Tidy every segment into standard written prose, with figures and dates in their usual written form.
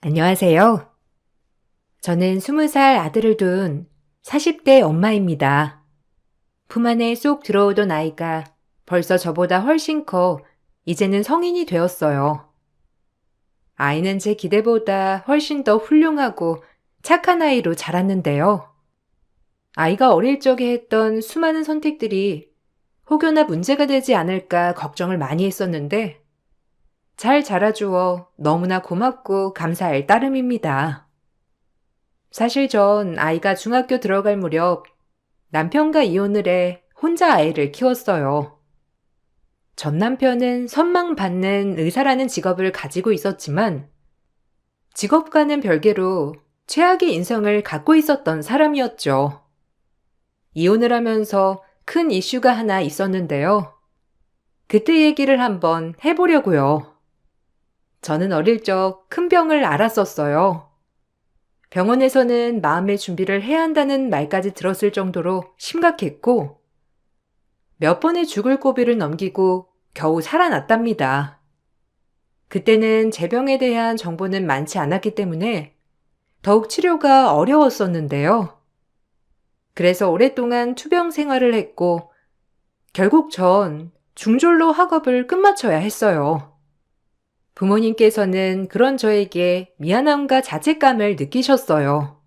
안녕하세요. 저는 20살 아들을 둔 40대 엄마입니다. 품 안에 쏙 들어오던 아이가 벌써 저보다 훨씬 커 이제는 성인이 되었어요. 아이는 제 기대보다 훨씬 더 훌륭하고 착한 아이로 자랐는데요. 아이가 어릴 적에 했던 수많은 선택들이 혹여나 문제가 되지 않을까 걱정을 많이 했었는데 잘 자라주어 너무나 고맙고 감사할 따름입니다. 사실 전 아이가 중학교 들어갈 무렵 남편과 이혼을 해 혼자 아이를 키웠어요. 전 남편은 선망받는 의사라는 직업을 가지고 있었지만 직업과는 별개로 최악의 인성을 갖고 있었던 사람이었죠. 이혼을 하면서 큰 이슈가 하나 있었는데요. 그때 얘기를 한번 해보려고요. 저는 어릴 적 큰 병을 앓았었어요. 병원에서는 마음의 준비를 해야 한다는 말까지 들었을 정도로 심각했고 몇 번의 죽을 고비를 넘기고 겨우 살아났답니다. 그때는 제 병에 대한 정보는 많지 않았기 때문에 더욱 치료가 어려웠었는데요. 그래서 오랫동안 투병 생활을 했고 결국 전 중졸로 학업을 끝마쳐야 했어요. 부모님께서는 그런 저에게 미안함과 자책감을 느끼셨어요.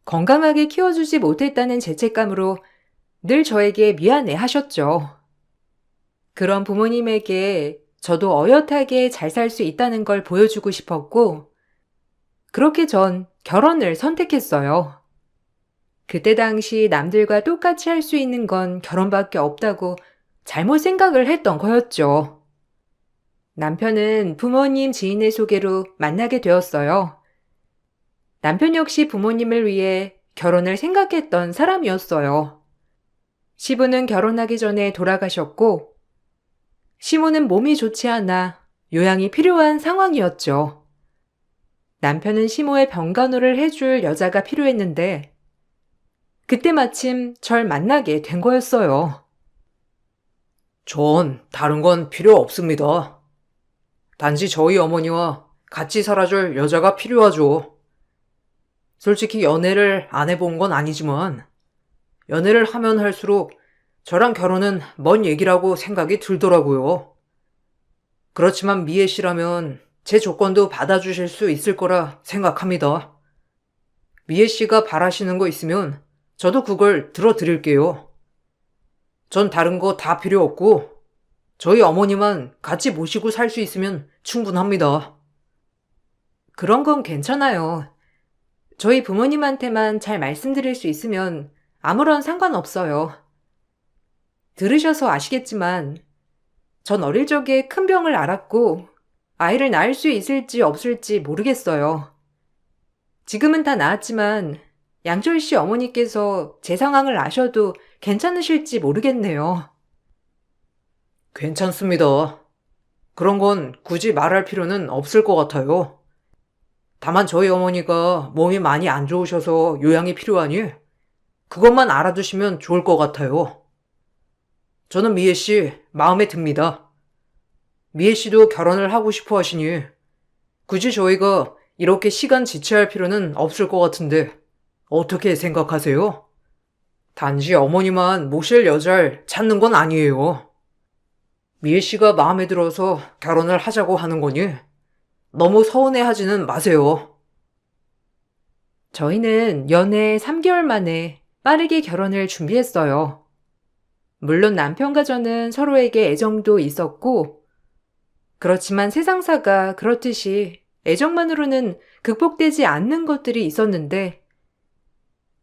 건강하게 키워주지 못했다는 죄책감으로 늘 저에게 미안해 하셨죠. 그런 부모님에게 저도 어엿하게 잘 살 수 있다는 걸 보여주고 싶었고, 그렇게 전 결혼을 선택했어요. 그때 당시 남들과 똑같이 할 수 있는 건 결혼밖에 없다고 잘못 생각을 했던 거였죠. 남편은 부모님 지인의 소개로 만나게 되었어요. 남편 역시 부모님을 위해 결혼을 생각했던 사람이었어요. 시부는 결혼하기 전에 돌아가셨고, 시모는 몸이 좋지 않아 요양이 필요한 상황이었죠. 남편은 시모의 병간호를 해줄 여자가 필요했는데, 그때 마침 절 만나게 된 거였어요. 전 다른 건 필요 없습니다. 단지 저희 어머니와 같이 살아줄 여자가 필요하죠. 솔직히 연애를 안 해본 건 아니지만 연애를 하면 할수록 저랑 결혼은 먼 얘기라고 생각이 들더라고요. 그렇지만 미애 씨라면 제 조건도 받아주실 수 있을 거라 생각합니다. 미애 씨가 바라시는 거 있으면 저도 그걸 들어드릴게요. 전 다른 거 다 필요 없고 저희 어머니만 같이 모시고 살 수 있으면 충분합니다. 그런 건 괜찮아요. 저희 부모님한테만 잘 말씀드릴 수 있으면 아무런 상관없어요. 들으셔서 아시겠지만 전 어릴 적에 큰 병을 앓았고 아이를 낳을 수 있을지 없을지 모르겠어요. 지금은 다 나았지만 양철 씨 어머니께서 제 상황을 아셔도 괜찮으실지 모르겠네요. 괜찮습니다. 그런 건 굳이 말할 필요는 없을 것 같아요. 다만 저희 어머니가 몸이 많이 안 좋으셔서 요양이 필요하니 그것만 알아두시면 좋을 것 같아요. 저는 미애 씨 마음에 듭니다. 미애 씨도 결혼을 하고 싶어 하시니 굳이 저희가 이렇게 시간 지체할 필요는 없을 것 같은데 어떻게 생각하세요? 단지 어머니만 모실 여자를 찾는 건 아니에요. 미애 씨가 마음에 들어서 결혼을 하자고 하는 거니 너무 서운해하지는 마세요. 저희는 연애 3개월 만에 빠르게 결혼을 준비했어요. 물론 남편과 저는 서로에게 애정도 있었고, 그렇지만 세상사가 그렇듯이 애정만으로는 극복되지 않는 것들이 있었는데,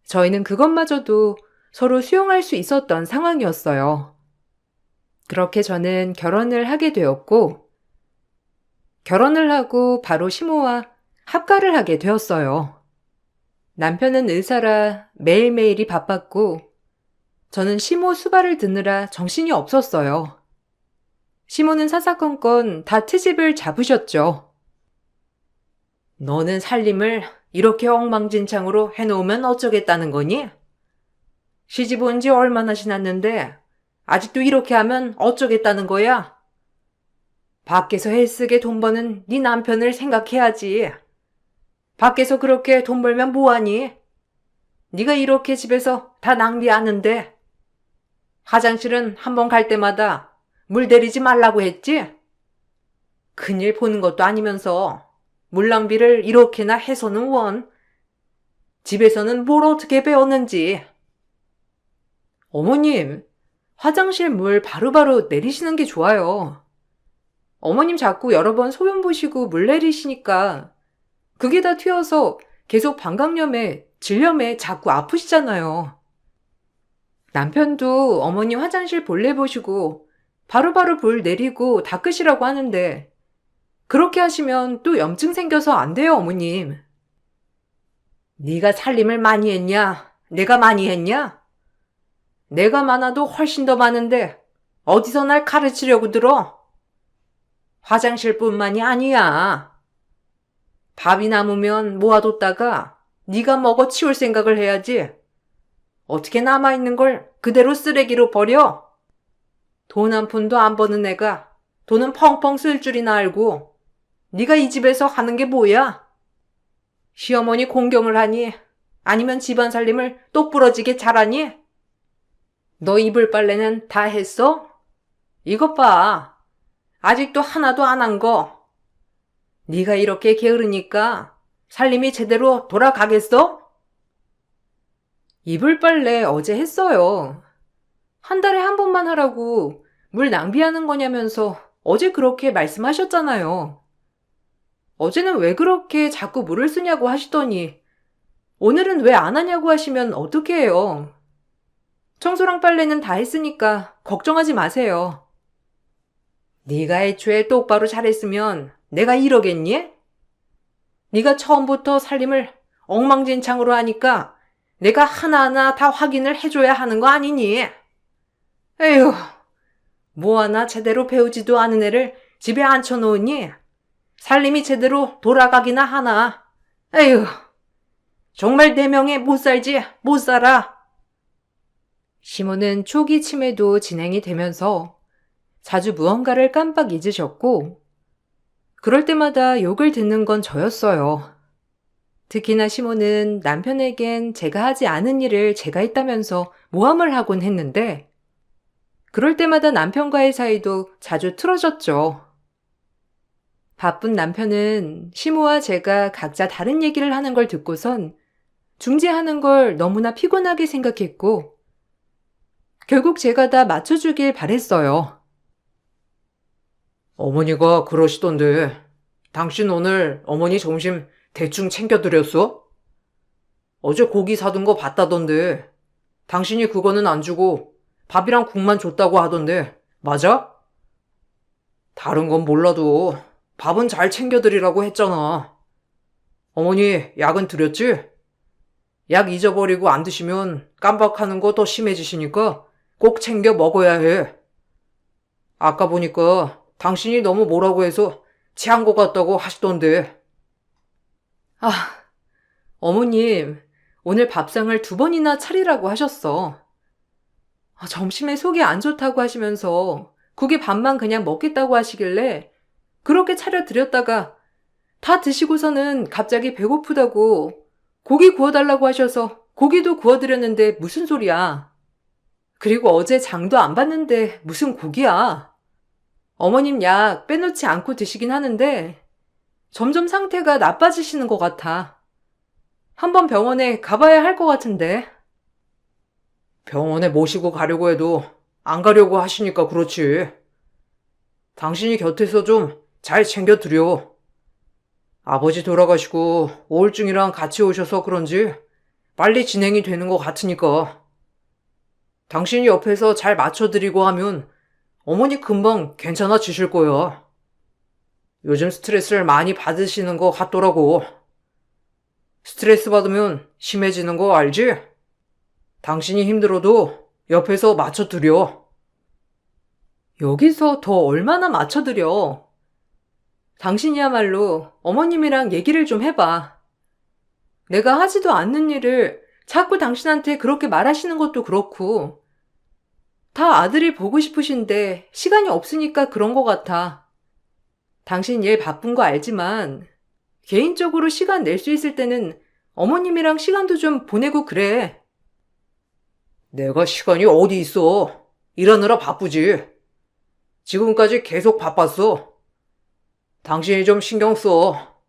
저희는 그것마저도 서로 수용할 수 있었던 상황이었어요. 그렇게 저는 결혼을 하게 되었고, 결혼을 하고 바로 시모와 합가를 하게 되었어요. 남편은 의사라 매일매일이 바빴고, 저는 시모 수발을 듣느라 정신이 없었어요. 시모는 사사건건 다 트집을 잡으셨죠. 너는 살림을 이렇게 엉망진창으로 해놓으면 어쩌겠다는 거니? 시집 온 지 얼마나 지났는데 아직도 이렇게 하면 어쩌겠다는 거야? 밖에서 애쓰게 돈 버는 네 남편을 생각해야지. 밖에서 그렇게 돈 벌면 뭐하니? 네가 이렇게 집에서 다 낭비하는데 화장실은 한 번 갈 때마다 물 내리지 말라고 했지? 큰일 보는 것도 아니면서 물 낭비를 이렇게나 해서는 원. 집에서는 뭘 어떻게 배웠는지. 어머님, 화장실 물 바로바로 내리시는 게 좋아요. 어머님 자꾸 여러 번 소변 보시고 물 내리시니까 그게 다 튀어서 계속 방광염에, 질염에 자꾸 아프시잖아요. 남편도 어머니 화장실 볼일 보시고 바로바로 물 내리고 닦으시라고 하는데 그렇게 하시면 또 염증 생겨서 안 돼요, 어머님. 네가 살림을 많이 했냐? 내가 많이 했냐? 내가 많아도 훨씬 더 많은데 어디서 날 가르치려고 들어? 화장실뿐만이 아니야. 밥이 남으면 모아뒀다가 네가 먹어 치울 생각을 해야지. 어떻게 남아있는 걸 그대로 쓰레기로 버려? 돈 한 푼도 안 버는 애가 돈은 펑펑 쓸 줄이나 알고 네가 이 집에서 하는 게 뭐야? 시어머니 공경을 하니? 아니면 집안 살림을 똑부러지게 잘하니? 너 이불 빨래는 다 했어? 이것 봐. 아직도 하나도 안 한 거. 네가 이렇게 게으르니까 살림이 제대로 돌아가겠어? 이불 빨래 어제 했어요. 한 달에 한 번만 하라고 물 낭비하는 거냐면서 어제 그렇게 말씀하셨잖아요. 어제는 왜 그렇게 자꾸 물을 쓰냐고 하시더니 오늘은 왜 안 하냐고 하시면 어떻게 해요? 청소랑 빨래는 다 했으니까 걱정하지 마세요. 네가 애초에 똑바로 잘했으면 내가 이러겠니? 네가 처음부터 살림을 엉망진창으로 하니까 내가 하나하나 다 확인을 해줘야 하는 거 아니니? 에휴, 뭐 하나 제대로 배우지도 않은 애를 집에 앉혀놓으니 살림이 제대로 돌아가기나 하나. 에휴, 정말 내 명에 못 살지, 못 살아. 시모는 초기 치매도 진행이 되면서 자주 무언가를 깜빡 잊으셨고 그럴 때마다 욕을 듣는 건 저였어요. 특히나 시모는 남편에겐 제가 하지 않은 일을 제가 했다면서 모함을 하곤 했는데 그럴 때마다 남편과의 사이도 자주 틀어졌죠. 바쁜 남편은 시모와 제가 각자 다른 얘기를 하는 걸 듣고선 중재하는 걸 너무나 피곤하게 생각했고 결국 제가 다 맞춰주길 바랬어요. 어머니가 그러시던데, 당신 오늘 어머니 점심 대충 챙겨드렸어? 어제 고기 사둔 거 봤다던데, 당신이 그거는 안 주고 밥이랑 국만 줬다고 하던데, 맞아? 다른 건 몰라도 밥은 잘 챙겨드리라고 했잖아. 어머니, 약은 드렸지? 약 잊어버리고 안 드시면 깜빡하는 거 더 심해지시니까 꼭 챙겨 먹어야 해. 아까 보니까 당신이 너무 뭐라고 해서 체한 것 같다고 하시던데. 아, 어머님, 오늘 밥상을 2번이나 차리라고 하셨어. 점심에 속이 안 좋다고 하시면서 국에 밥만 그냥 먹겠다고 하시길래 그렇게 차려드렸다가 다 드시고서는 갑자기 배고프다고 고기 구워달라고 하셔서 고기도 구워드렸는데 무슨 소리야. 그리고 어제 장도 안 봤는데 무슨 고기야. 어머님 약 빼놓지 않고 드시긴 하는데 점점 상태가 나빠지시는 것 같아. 한번 병원에 가봐야 할 것 같은데. 병원에 모시고 가려고 해도 안 가려고 하시니까 그렇지. 당신이 곁에서 좀 잘 챙겨드려. 아버지 돌아가시고 우울증이랑 같이 오셔서 그런지 빨리 진행이 되는 것 같으니까. 당신이 옆에서 잘 맞춰드리고 하면 어머니 금방 괜찮아지실 거야. 요즘 스트레스를 많이 받으시는 것 같더라고. 스트레스 받으면 심해지는 거 알지? 당신이 힘들어도 옆에서 맞춰드려. 여기서 더 얼마나 맞춰드려. 당신이야말로 어머님이랑 얘기를 좀 해봐. 내가 하지도 않는 일을 자꾸 당신한테 그렇게 말하시는 것도 그렇고 다 아들이 보고 싶으신데 시간이 없으니까 그런 것 같아. 당신 일 바쁜 거 알지만 개인적으로 시간 낼 수 있을 때는 어머님이랑 시간도 좀 보내고 그래. 내가 시간이 어디 있어. 일하느라 바쁘지. 지금까지 계속 바빴어. 당신이 좀 신경 써.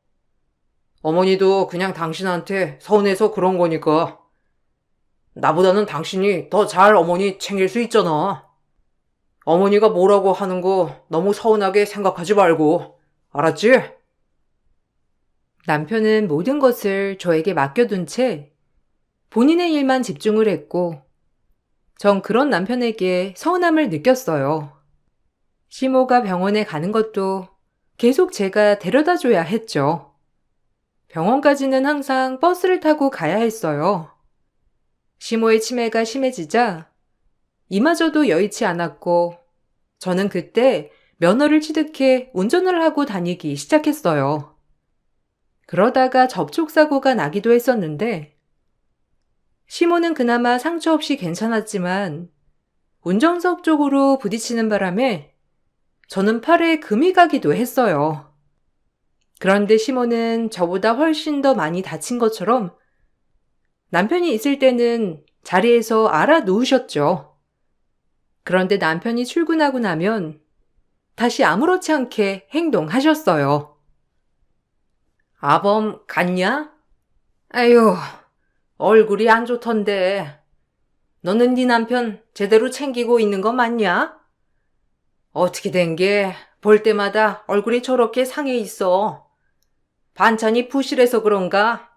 어머니도 그냥 당신한테 서운해서 그런 거니까. 나보다는 당신이 더 잘 어머니 챙길 수 있잖아. 어머니가 뭐라고 하는 거 너무 서운하게 생각하지 말고. 알았지? 남편은 모든 것을 저에게 맡겨둔 채 본인의 일만 집중을 했고, 전 그런 남편에게 서운함을 느꼈어요. 시모가 병원에 가는 것도 계속 제가 데려다 줘야 했죠. 병원까지는 항상 버스를 타고 가야 했어요. 시모의 치매가 심해지자 이마저도 여의치 않았고, 저는 그때 면허를 취득해 운전을 하고 다니기 시작했어요. 그러다가 접촉사고가 나기도 했었는데, 시모는 그나마 상처 없이 괜찮았지만 운전석 쪽으로 부딪히는 바람에 저는 팔에 금이 가기도 했어요. 그런데 시모는 저보다 훨씬 더 많이 다친 것처럼 남편이 있을 때는 자리에서 알아 누우셨죠. 그런데 남편이 출근하고 나면 다시 아무렇지 않게 행동하셨어요. 아범 갔냐? 아유, 얼굴이 안 좋던데. 너는 네 남편 제대로 챙기고 있는 거 맞냐? 어떻게 된 게 볼 때마다 얼굴이 저렇게 상해 있어. 반찬이 부실해서 그런가?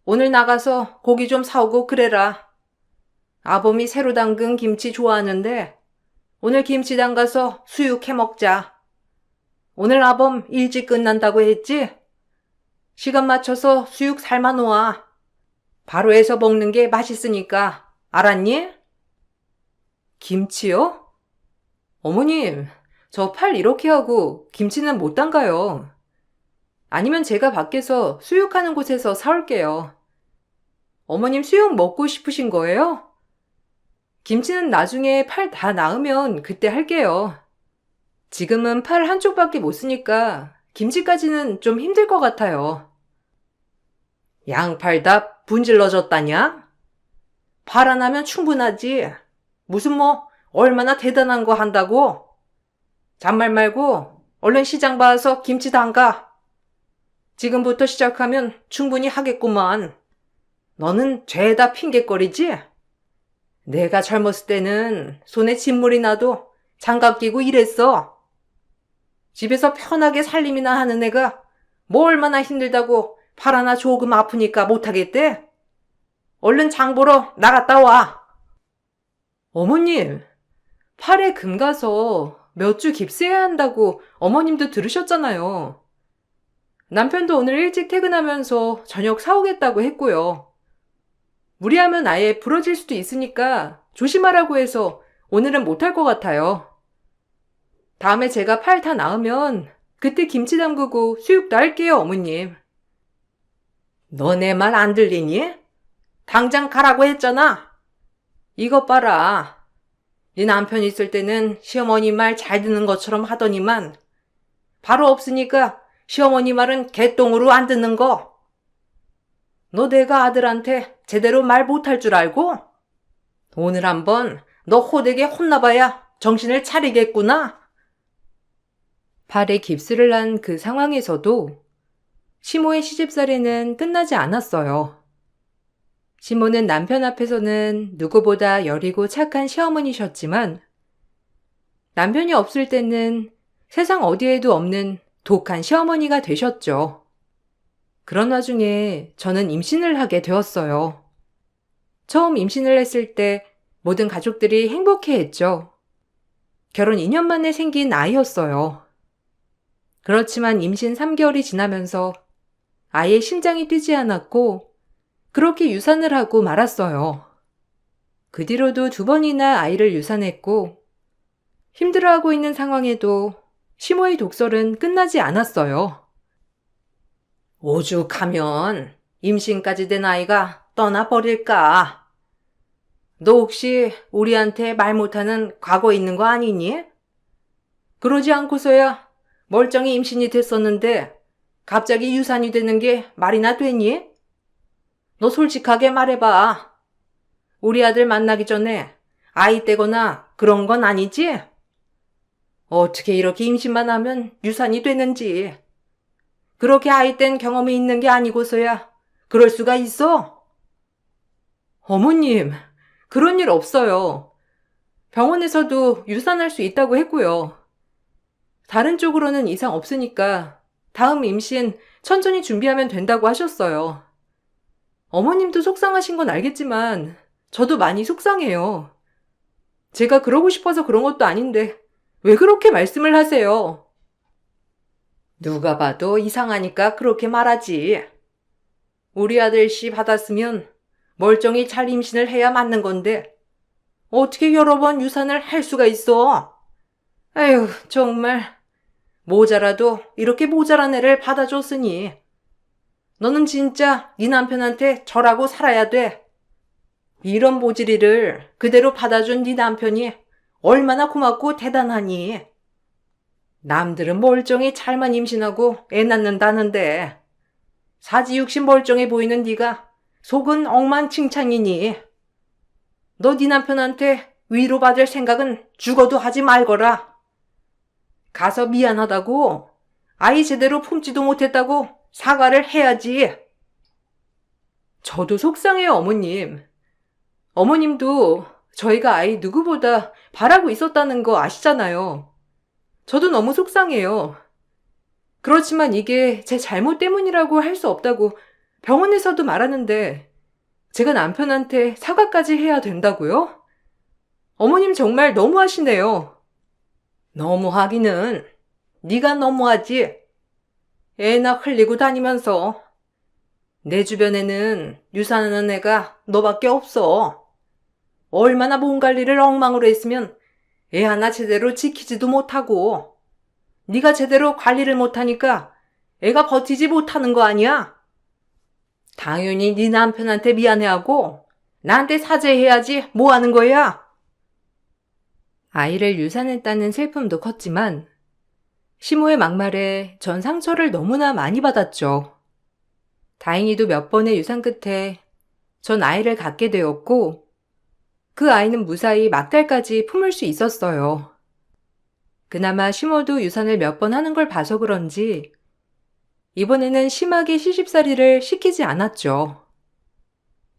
오늘 나가서 고기 좀 사오고 그래라. 아범이 새로 담근 김치 좋아하는데 오늘 김치 담가서 수육해 먹자. 오늘 아범 일찍 끝난다고 했지? 시간 맞춰서 수육 삶아 놓아. 바로 해서 먹는 게 맛있으니까. 알았니? 김치요? 어머님, 저 팔 이렇게 하고 김치는 못 담가요. 아니면 제가 밖에서 수육하는 곳에서 사올게요. 어머님 수육 먹고 싶으신 거예요? 김치는 나중에 팔 다 나으면 그때 할게요. 지금은 팔 한쪽밖에 못 쓰니까 김치까지는 좀 힘들 것 같아요. 양팔 다 분질러졌다냐? 팔 하나면 충분하지. 무슨 얼마나 대단한 거 한다고? 잔말 말고 얼른 시장 봐서 김치 담가. 지금부터 시작하면 충분히 하겠구만. 너는 죄다 핑곗거리지? 내가 젊었을 때는 손에 진물이 나도 장갑 끼고 일했어. 집에서 편하게 살림이나 하는 애가 뭐 얼마나 힘들다고 팔 하나 조금 아프니까 못하겠대? 얼른 장 보러 나갔다 와. 어머님, 팔에 금 가서 몇 주 깁스해야 한다고 어머님도 들으셨잖아요. 남편도 오늘 일찍 퇴근하면서 저녁 사오겠다고 했고요. 무리하면 아예 부러질 수도 있으니까 조심하라고 해서 오늘은 못할 것 같아요. 다음에 제가 팔 다 나으면 그때 김치 담그고 수육도 할게요, 어머님. 너 내 말 안 들리니? 당장 가라고 했잖아. 이것 봐라. 네 남편 있을 때는 시어머니 말 잘 듣는 것처럼 하더니만 바로 없으니까 시어머니 말은 개똥으로 안 듣는 거. 너 내가 아들한테 제대로 말 못할 줄 알고? 오늘 한번 너 호되게 혼나봐야 정신을 차리겠구나. 팔에 깁스를 한 그 상황에서도 시모의 시집살이는 끝나지 않았어요. 시모는 남편 앞에서는 누구보다 여리고 착한 시어머니셨지만 남편이 없을 때는 세상 어디에도 없는 독한 시어머니가 되셨죠. 그런 와중에 저는 임신을 하게 되었어요. 처음 임신을 했을 때 모든 가족들이 행복해했죠. 결혼 2년 만에 생긴 아이였어요. 그렇지만 임신 3개월이 지나면서 아이의 심장이 뛰지 않았고 그렇게 유산을 하고 말았어요. 그 뒤로도 2번이나 아이를 유산했고 힘들어하고 있는 상황에도 시모의 독설은 끝나지 않았어요. 오죽하면 임신까지 된 아이가 떠나버릴까? 너 혹시 우리한테 말 못하는 과거 있는 거 아니니? 그러지 않고서야 멀쩡히 임신이 됐었는데 갑자기 유산이 되는 게 말이나 되니? 너 솔직하게 말해봐. 우리 아들 만나기 전에 아이 떼거나 그런 건 아니지? 어떻게 이렇게 임신만 하면 유산이 되는지. 그렇게 아이 뗀 경험이 있는 게 아니고서야 그럴 수가 있어? 어머님, 그런 일 없어요. 병원에서도 유산할 수 있다고 했고요. 다른 쪽으로는 이상 없으니까 다음 임신 천천히 준비하면 된다고 하셨어요. 어머님도 속상하신 건 알겠지만 저도 많이 속상해요. 제가 그러고 싶어서 그런 것도 아닌데 왜 그렇게 말씀을 하세요? 누가 봐도 이상하니까 그렇게 말하지. 우리 아들 씨 받았으면 멀쩡히 잘 임신을 해야 맞는 건데 어떻게 여러 번 유산을 할 수가 있어? 아휴, 정말 모자라도 이렇게 모자란 애를 받아줬으니 너는 진짜 네 남편한테 절하고 살아야 돼. 이런 모질이를 그대로 받아준 네 남편이 얼마나 고맙고 대단하니. 남들은 멀쩡히 잘만 임신하고 애 낳는다는데 사지육신 멀쩡해 보이는 네가 속은 억만칭찬이니. 너 네 남편한테 위로받을 생각은 죽어도 하지 말거라. 가서 미안하다고, 아이 제대로 품지도 못했다고 사과를 해야지. 저도 속상해요, 어머님. 어머님도 저희가 아이 누구보다 바라고 있었다는 거 아시잖아요. 저도 너무 속상해요. 그렇지만 이게 제 잘못 때문이라고 할 수 없다고 병원에서도 말하는데 제가 남편한테 사과까지 해야 된다고요? 어머님 정말 너무하시네요. 너무하기는 네가 너무하지. 애나 흘리고 다니면서 내 주변에는 유산하는 애가 너밖에 없어. 얼마나 몸 관리를 엉망으로 했으면 애 하나 제대로 지키지도 못하고 네가 제대로 관리를 못하니까 애가 버티지 못하는 거 아니야? 당연히 네 남편한테 미안해하고 나한테 사죄해야지 뭐 하는 거야? 아이를 유산했다는 슬픔도 컸지만 시모의 막말에 전 상처를 너무나 많이 받았죠. 다행히도 몇 번의 유산 끝에 전 아이를 갖게 되었고 그 아이는 무사히 막달까지 품을 수 있었어요. 그나마 시모도 유산을 몇 번 하는 걸 봐서 그런지 이번에는 심하게 시집살이를 시키지 않았죠.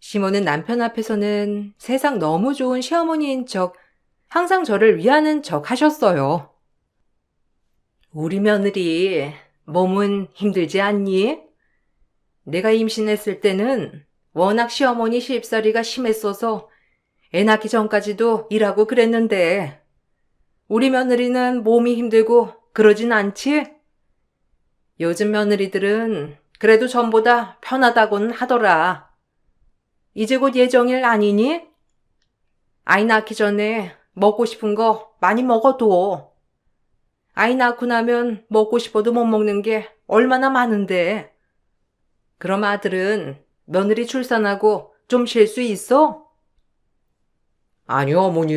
시모는 남편 앞에서는 세상 너무 좋은 시어머니인 척 항상 저를 위하는 척 하셨어요. 우리 며느리 몸은 힘들지 않니? 내가 임신했을 때는 워낙 시어머니 시집살이가 심했어서 애 낳기 전까지도 일하고 그랬는데 우리 며느리는 몸이 힘들고 그러진 않지? 요즘 며느리들은 그래도 전보다 편하다고는 하더라. 이제 곧 예정일 아니니? 아이 낳기 전에 먹고 싶은 거 많이 먹어둬. 아이 낳고 나면 먹고 싶어도 못 먹는 게 얼마나 많은데. 그럼 아들은 며느리 출산하고 좀 쉴 수 있어? 아니요, 어머니.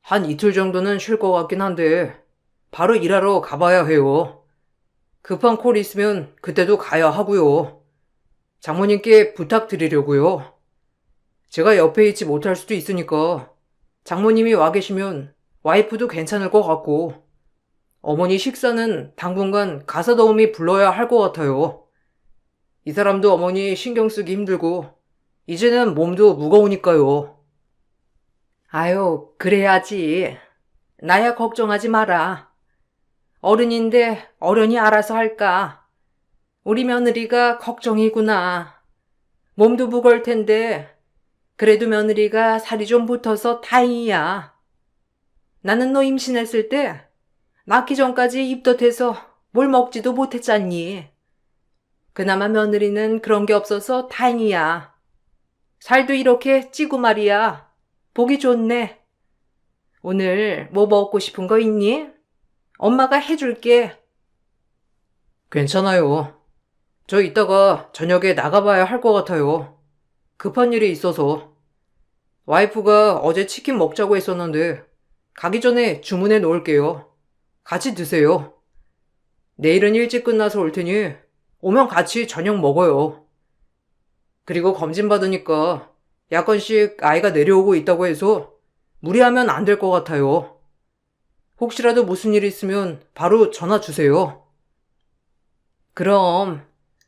한 이틀 정도는 쉴 것 같긴 한데 바로 일하러 가봐야 해요. 급한 콜 있으면 그때도 가야 하고요. 장모님께 부탁드리려고요. 제가 옆에 있지 못할 수도 있으니까 장모님이 와 계시면 와이프도 괜찮을 것 같고 어머니 식사는 당분간 가사 도우미 불러야 할 것 같아요. 이 사람도 어머니 신경 쓰기 힘들고 이제는 몸도 무거우니까요. 아유, 그래야지. 나야 걱정하지 마라. 어른인데 어련히 알아서 할까. 우리 며느리가 걱정이구나. 몸도 무거울 텐데 그래도 며느리가 살이 좀 붙어서 다행이야. 나는 너 임신했을 때 낳기 전까지 입덧해서 뭘 먹지도 못했잖니. 그나마 며느리는 그런 게 없어서 다행이야. 살도 이렇게 찌고 말이야. 보기 좋네. 오늘 뭐 먹고 싶은 거 있니? 엄마가 해줄게. 괜찮아요. 저 이따가 저녁에 나가봐야 할 것 같아요. 급한 일이 있어서. 와이프가 어제 치킨 먹자고 했었는데 가기 전에 주문해 놓을게요. 같이 드세요. 내일은 일찍 끝나서 올 테니 오면 같이 저녁 먹어요. 그리고 검진 받으니까 약간씩 아이가 내려오고 있다고 해서 무리하면 안 될 것 같아요. 혹시라도 무슨 일 있으면 바로 전화 주세요. 그럼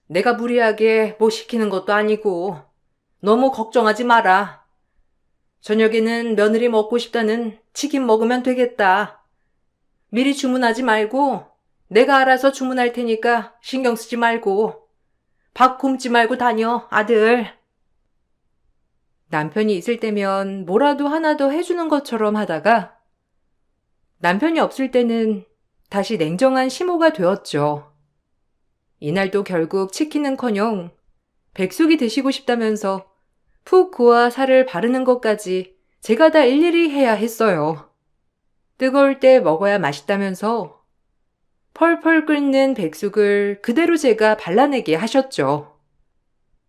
내가 무리하게 뭐 시키는 것도 아니고 너무 걱정하지 마라. 저녁에는 며느리 먹고 싶다는 치킨 먹으면 되겠다. 미리 주문하지 말고 내가 알아서 주문할 테니까 신경 쓰지 말고 밥 굶지 말고 다녀, 아들. 남편이 있을 때면 뭐라도 하나 더 해주는 것처럼 하다가 남편이 없을 때는 다시 냉정한 시모가 되었죠. 이날도 결국 치킨은커녕 백숙이 드시고 싶다면서 푹 고아 살을 바르는 것까지 제가 다 일일이 해야 했어요. 뜨거울 때 먹어야 맛있다면서 펄펄 끓는 백숙을 그대로 제가 발라내게 하셨죠.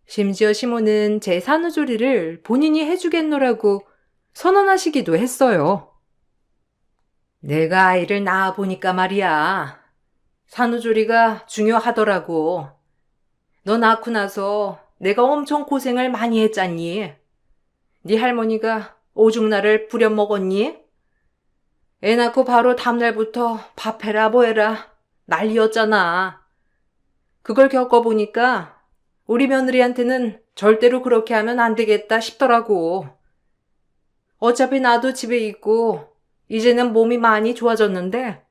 심지어 시모는 제 산후조리를 본인이 해주겠노라고 선언하시기도 했어요. 내가 아이를 낳아보니까 말이야. 산후조리가 중요하더라고. 너 낳고 나서 내가 엄청 고생을 많이 했잖니. 네 할머니가 오죽날을 부려먹었니? 애 낳고 바로 다음날부터 밥해라 뭐해라 난리였잖아. 그걸 겪어보니까 우리 며느리한테는 절대로 그렇게 하면 안 되겠다 싶더라고. 어차피 나도 집에 있고 이제는 몸이 많이 좋아졌는데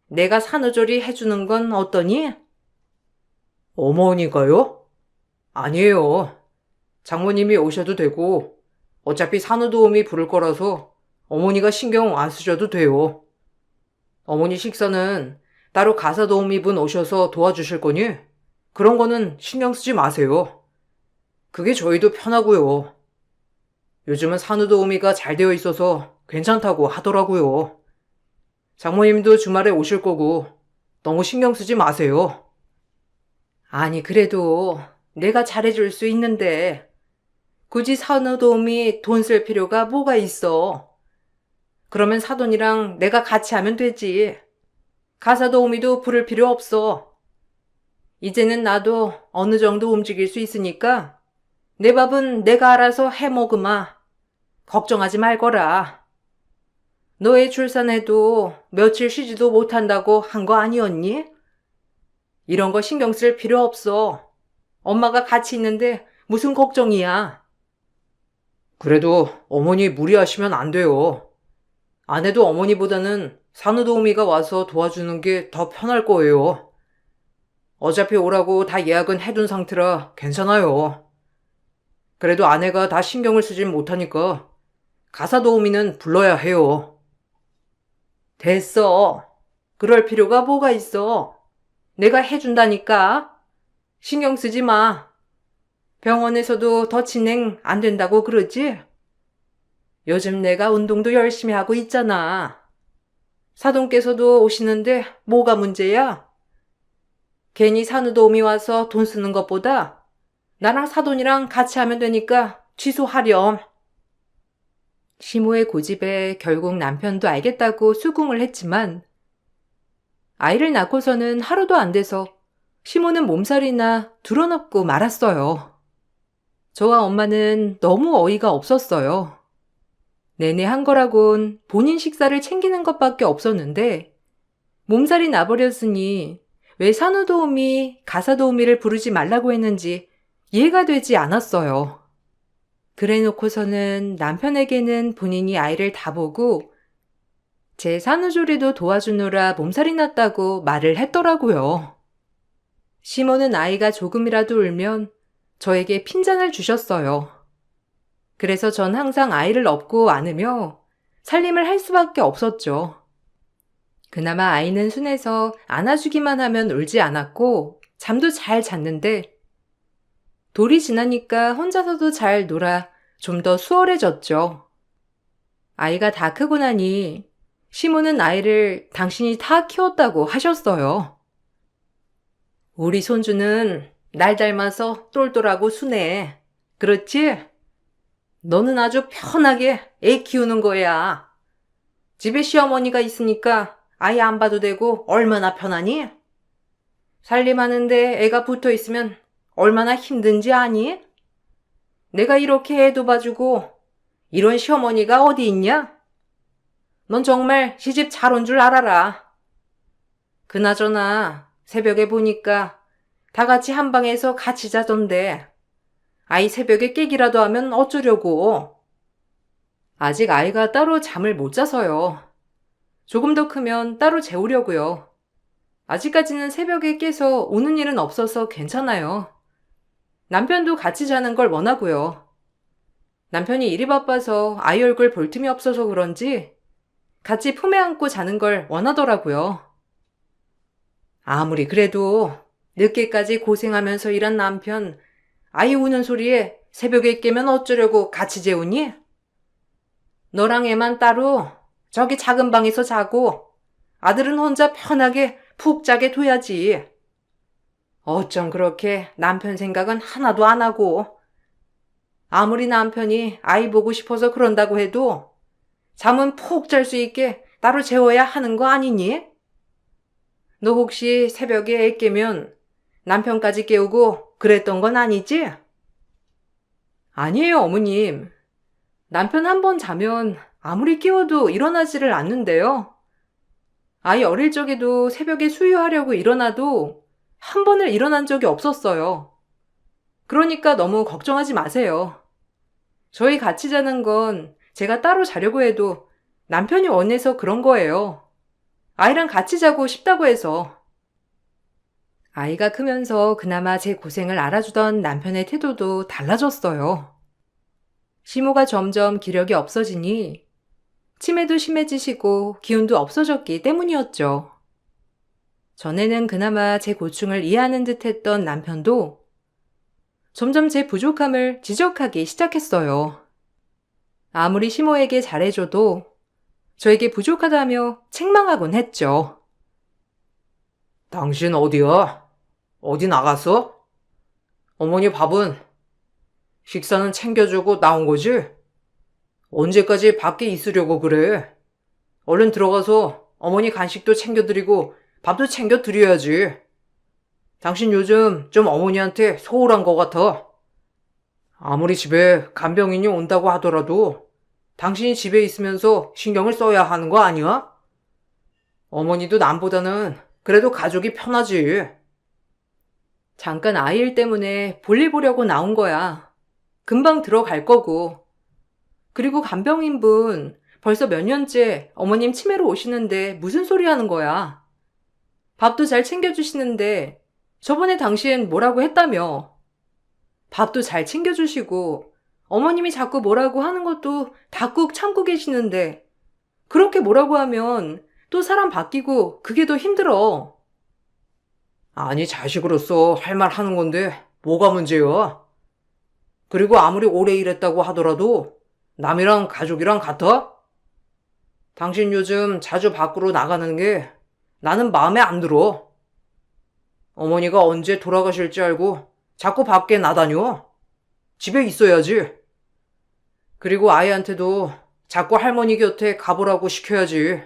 내가 산후조리 해주는 건 어떠니? 어머니가요? 아니에요. 장모님이 오셔도 되고 어차피 산후도우미 부를 거라서 어머니가 신경 안 쓰셔도 돼요. 어머니 식사는 따로 가사도우미분 오셔서 도와주실 거니 그런 거는 신경 쓰지 마세요. 그게 저희도 편하고요. 요즘은 산후도우미가 잘 되어 있어서 괜찮다고 하더라고요. 장모님도 주말에 오실 거고 너무 신경 쓰지 마세요. 아니 그래도 내가 잘해줄 수 있는데 굳이 산후도우미 돈 쓸 필요가 뭐가 있어. 그러면 사돈이랑 내가 같이 하면 되지. 가사도우미도 부를 필요 없어. 이제는 나도 어느 정도 움직일 수 있으니까 내 밥은 내가 알아서 해 먹으마. 걱정하지 말거라. 너의 출산해도 며칠 쉬지도 못한다고 한 거 아니었니? 이런 거 신경 쓸 필요 없어. 엄마가 같이 있는데 무슨 걱정이야. 그래도 어머니 무리하시면 안 돼요. 아내도 어머니보다는 산후도우미가 와서 도와주는 게 더 편할 거예요. 어차피 오라고 다 예약은 해둔 상태라 괜찮아요. 그래도 아내가 다 신경을 쓰진 못하니까 가사도우미는 불러야 해요. 됐어. 그럴 필요가 뭐가 있어. 내가 해준다니까. 신경 쓰지 마. 병원에서도 더 진행 안 된다고 그러지? 요즘 내가 운동도 열심히 하고 있잖아. 사돈께서도 오시는데 뭐가 문제야? 괜히 산후도우미 와서 돈 쓰는 것보다 나랑 사돈이랑 같이 하면 되니까 취소하렴. 시모의 고집에 결국 남편도 알겠다고 수긍을 했지만 아이를 낳고서는 하루도 안 돼서 시모는 몸살이나 드러눕고 말았어요. 저와 엄마는 너무 어이가 없었어요. 내내 한 거라곤 본인 식사를 챙기는 것밖에 없었는데 몸살이 나버렸으니 왜 산후도우미, 가사도우미를 부르지 말라고 했는지 이해가 되지 않았어요. 그래놓고서는 남편에게는 본인이 아이를 다 보고 제 산후조리도 도와주느라 몸살이 났다고 말을 했더라고요. 시모는 아이가 조금이라도 울면 저에게 핀잔을 주셨어요. 그래서 전 항상 아이를 업고 안으며 살림을 할 수밖에 없었죠. 그나마 아이는 순해서 안아주기만 하면 울지 않았고 잠도 잘 잤는데 돌이 지나니까 혼자서도 잘 놀아 좀 더 수월해졌죠. 아이가 다 크고 나니 시모는 아이를 당신이 다 키웠다고 하셨어요. 우리 손주는 날 닮아서 똘똘하고 순해. 그렇지? 너는 아주 편하게 애 키우는 거야. 집에 시어머니가 있으니까 아이 안 봐도 되고 얼마나 편하니? 살림하는데 애가 붙어 있으면 얼마나 힘든지 아니? 내가 이렇게 애도 봐주고 이런 시어머니가 어디 있냐? 넌 정말 시집 잘 온 줄 알아라. 그나저나 새벽에 보니까 다 같이 한 방에서 같이 자던데 아이 새벽에 깨기라도 하면 어쩌려고? 아직 아이가 따로 잠을 못 자서요. 조금 더 크면 따로 재우려고요. 아직까지는 새벽에 깨서 오는 일은 없어서 괜찮아요. 남편도 같이 자는 걸 원하고요. 남편이 일이 바빠서 아이 얼굴 볼 틈이 없어서 그런지 같이 품에 안고 자는 걸 원하더라고요. 아무리 그래도 늦게까지 고생하면서 일한 남편, 아이 우는 소리에 새벽에 깨면 어쩌려고 같이 재우니? 너랑 애만 따로 저기 작은 방에서 자고 아들은 혼자 편하게 푹 자게 둬야지. 어쩜 그렇게 남편 생각은 하나도 안 하고 아무리 남편이 아이 보고 싶어서 그런다고 해도 잠은 푹 잘 수 있게 따로 재워야 하는 거 아니니? 너 혹시 새벽에 애 깨면 남편까지 깨우고 그랬던 건 아니지? 아니에요, 어머님. 남편 한 번 자면 아무리 깨워도 일어나지를 않는데요. 아이 어릴 적에도 새벽에 수유하려고 일어나도 한 번을 일어난 적이 없었어요. 그러니까 너무 걱정하지 마세요. 저희 같이 자는 건 제가 따로 자려고 해도 남편이 원해서 그런 거예요. 아이랑 같이 자고 싶다고 해서. 아이가 크면서 그나마 제 고생을 알아주던 남편의 태도도 달라졌어요. 시모가 점점 기력이 없어지니 치매도 심해지시고 기운도 없어졌기 때문이었죠. 전에는 그나마 제 고충을 이해하는 듯 했던 남편도 점점 제 부족함을 지적하기 시작했어요. 아무리 시모에게 잘해줘도 저에게 부족하다며 책망하곤 했죠. 당신 어디야? 어디 나갔어? 어머니 밥은? 식사는 챙겨주고 나온 거지? 언제까지 밖에 있으려고 그래? 얼른 들어가서 어머니 간식도 챙겨드리고 밥도 챙겨드려야지. 당신 요즘 좀 어머니한테 소홀한 것 같아. 아무리 집에 간병인이 온다고 하더라도 당신이 집에 있으면서 신경을 써야 하는 거 아니야? 어머니도 남보다는 그래도 가족이 편하지. 잠깐 아이일 때문에 볼일 보려고 나온 거야. 금방 들어갈 거고. 그리고 간병인분 벌써 몇 년째 어머님 치매로 오시는데 무슨 소리 하는 거야. 밥도 잘 챙겨주시는데 저번에 당신 뭐라고 했다며. 밥도 잘 챙겨주시고 어머님이 자꾸 뭐라고 하는 것도 다 꾹 참고 계시는데 그렇게 뭐라고 하면 또 사람 바뀌고 그게 더 힘들어. 아니, 자식으로서 할 말 하는 건데 뭐가 문제야? 그리고 아무리 오래 일했다고 하더라도 남이랑 가족이랑 같아? 당신 요즘 자주 밖으로 나가는 게 나는 마음에 안 들어. 어머니가 언제 돌아가실지 알고 자꾸 밖에 나다녀. 집에 있어야지. 그리고 아이한테도 자꾸 할머니 곁에 가보라고 시켜야지.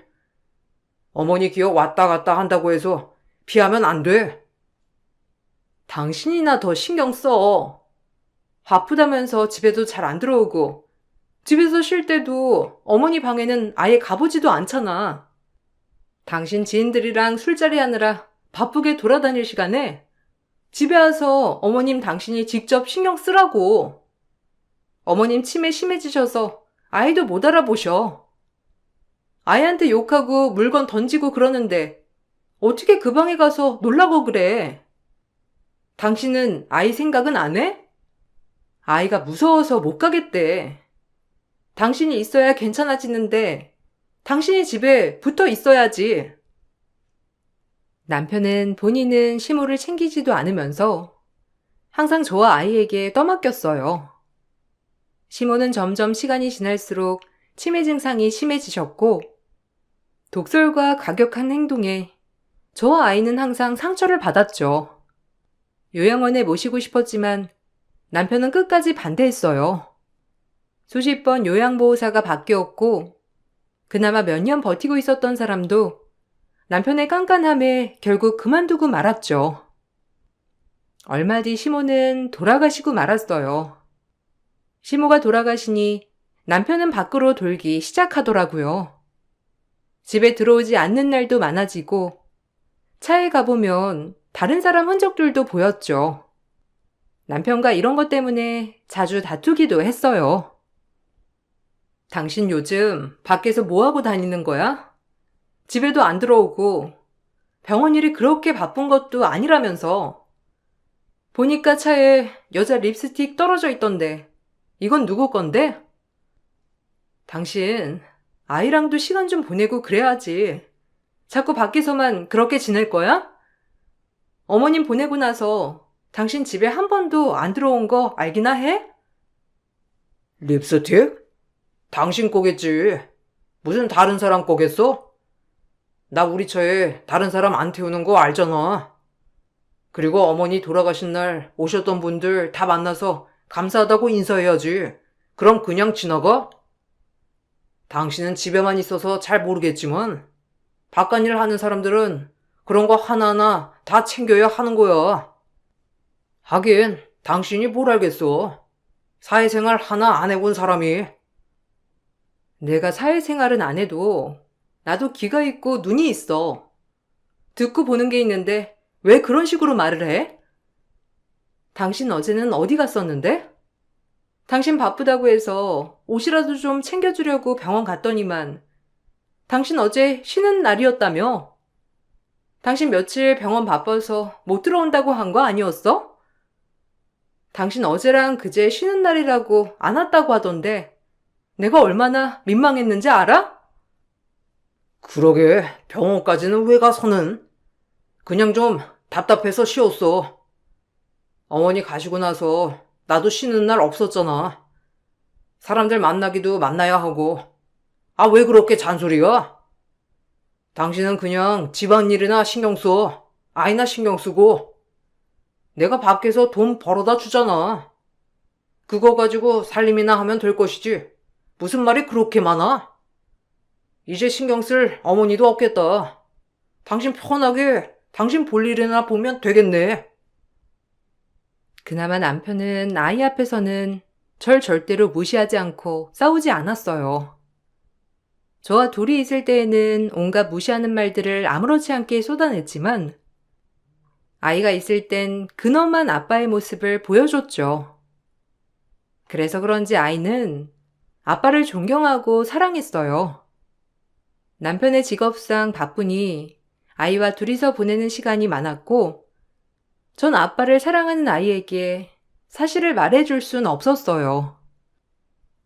어머니 기억 왔다 갔다 한다고 해서 피하면 안 돼. 당신이나 더 신경 써. 아프다면서 집에도 잘 안 들어오고 집에서 쉴 때도 어머니 방에는 아예 가보지도 않잖아. 당신 지인들이랑 술자리 하느라 바쁘게 돌아다닐 시간에 집에 와서 어머님 당신이 직접 신경 쓰라고. 어머님 치매 심해지셔서 아이도 못 알아보셔. 아이한테 욕하고 물건 던지고 그러는데 어떻게 그 방에 가서 놀라고 그래? 당신은 아이 생각은 안 해? 아이가 무서워서 못 가겠대. 당신이 있어야 괜찮아지는데 당신이 집에 붙어 있어야지. 남편은 본인은 시모를 챙기지도 않으면서 항상 저와 아이에게 떠맡겼어요. 시모는 점점 시간이 지날수록 치매 증상이 심해지셨고 독설과 과격한 행동에 저와 아이는 항상 상처를 받았죠. 요양원에 모시고 싶었지만 남편은 끝까지 반대했어요. 수십 번 요양보호사가 바뀌었고 그나마 몇 년 버티고 있었던 사람도 남편의 깐깐함에 결국 그만두고 말았죠. 얼마 뒤 시모는 돌아가시고 말았어요. 시모가 돌아가시니 남편은 밖으로 돌기 시작하더라고요. 집에 들어오지 않는 날도 많아지고 차에 가보면 다른 사람 흔적들도 보였죠. 남편과 이런 것 때문에 자주 다투기도 했어요. 당신 요즘 밖에서 뭐하고 다니는 거야? 집에도 안 들어오고 병원 일이 그렇게 바쁜 것도 아니라면서. 보니까 차에 여자 립스틱 떨어져 있던데 이건 누구 건데? 당신 아이랑도 시간 좀 보내고 그래야지. 자꾸 밖에서만 그렇게 지낼 거야? 어머님 보내고 나서 당신 집에 한 번도 안 들어온 거 알기나 해? 립스틱? 당신 거겠지. 무슨 다른 사람 거겠어? 나 우리 차에 다른 사람 안 태우는 거 알잖아. 그리고 어머니 돌아가신 날 오셨던 분들 다 만나서 감사하다고 인사해야지. 그럼 그냥 지나가? 당신은 집에만 있어서 잘 모르겠지만 바깥일 하는 사람들은 그런 거 하나하나 다 챙겨야 하는 거야. 하긴 당신이 뭘 알겠어. 사회생활 하나 안 해본 사람이. 내가 사회생활은 안 해도 나도 귀가 있고 눈이 있어. 듣고 보는 게 있는데 왜 그런 식으로 말을 해? 당신 어제는 어디 갔었는데? 당신 바쁘다고 해서 옷이라도 좀 챙겨주려고 병원 갔더니만 당신 어제 쉬는 날이었다며? 당신 며칠 병원 바빠서 못 들어온다고 한 거 아니었어? 당신 어제랑 그제 쉬는 날이라고 안 왔다고 하던데 내가 얼마나 민망했는지 알아? 그러게 병원까지는 왜 가서는. 그냥 좀 답답해서 쉬었어. 어머니 가시고 나서 나도 쉬는 날 없었잖아. 사람들 만나기도 만나야 하고. 아, 왜 그렇게 잔소리야? 당신은 그냥 집안일이나 신경 써. 아이나 신경 쓰고. 내가 밖에서 돈 벌어다 주잖아. 그거 가지고 살림이나 하면 될 것이지. 무슨 말이 그렇게 많아? 이제 신경 쓸 어머니도 없겠다. 당신 편하게 당신 볼 일이나 보면 되겠네. 그나마 남편은 아이 앞에서는 절 절대로 무시하지 않고 싸우지 않았어요. 저와 둘이 있을 때에는 온갖 무시하는 말들을 아무렇지 않게 쏟아냈지만 아이가 있을 땐 근엄한 아빠의 모습을 보여줬죠. 그래서 그런지 아이는 아빠를 존경하고 사랑했어요. 남편의 직업상 바쁘니 아이와 둘이서 보내는 시간이 많았고 전 아빠를 사랑하는 아이에게 사실을 말해줄 순 없었어요.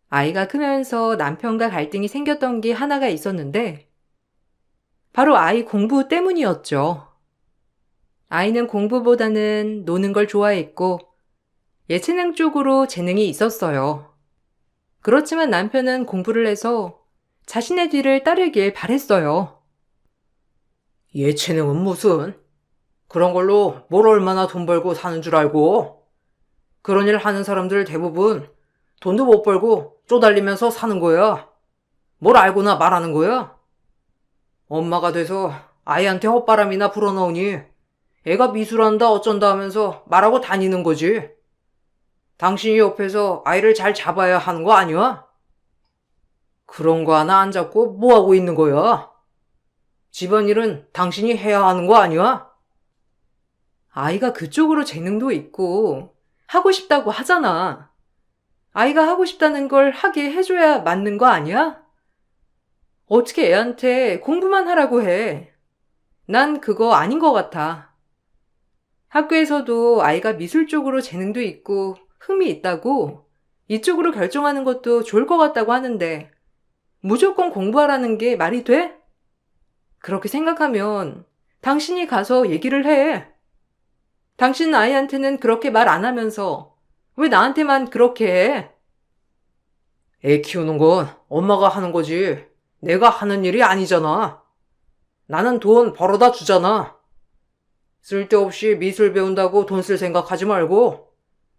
아이가 크면서 남편과 갈등이 생겼던 게 하나가 있었는데 바로 아이 공부 때문이었죠. 아이는 공부보다는 노는 걸 좋아했고 예체능 쪽으로 재능이 있었어요. 그렇지만 남편은 공부를 해서 자신의 뒤를 따르길 바랬어요. 예체능은 무슨? 그런 걸로 뭘 얼마나 돈 벌고 사는 줄 알고? 그런 일 하는 사람들 대부분 돈도 못 벌고 쪼달리면서 사는 거야. 뭘 알고나 말하는 거야? 엄마가 돼서 아이한테 헛바람이나 불어넣으니 애가 미술한다 어쩐다 하면서 말하고 다니는 거지. 당신이 옆에서 아이를 잘 잡아야 하는 거 아니야? 그런 거 하나 안 잡고 뭐 하고 있는 거야? 집안일은 당신이 해야 하는 거 아니야? 아이가 그쪽으로 재능도 있고 하고 싶다고 하잖아. 아이가 하고 싶다는 걸 하게 해줘야 맞는 거 아니야? 어떻게 애한테 공부만 하라고 해? 난 그거 아닌 것 같아. 학교에서도 아이가 미술 쪽으로 재능도 있고 흥미 있다고 이쪽으로 결정하는 것도 좋을 것 같다고 하는데 무조건 공부하라는 게 말이 돼? 그렇게 생각하면 당신이 가서 얘기를 해. 당신 아이한테는 그렇게 말 안 하면서 왜 나한테만 그렇게 해? 애 키우는 건 엄마가 하는 거지. 내가 하는 일이 아니잖아. 나는 돈 벌어다 주잖아. 쓸데없이 미술 배운다고 돈 쓸 생각하지 말고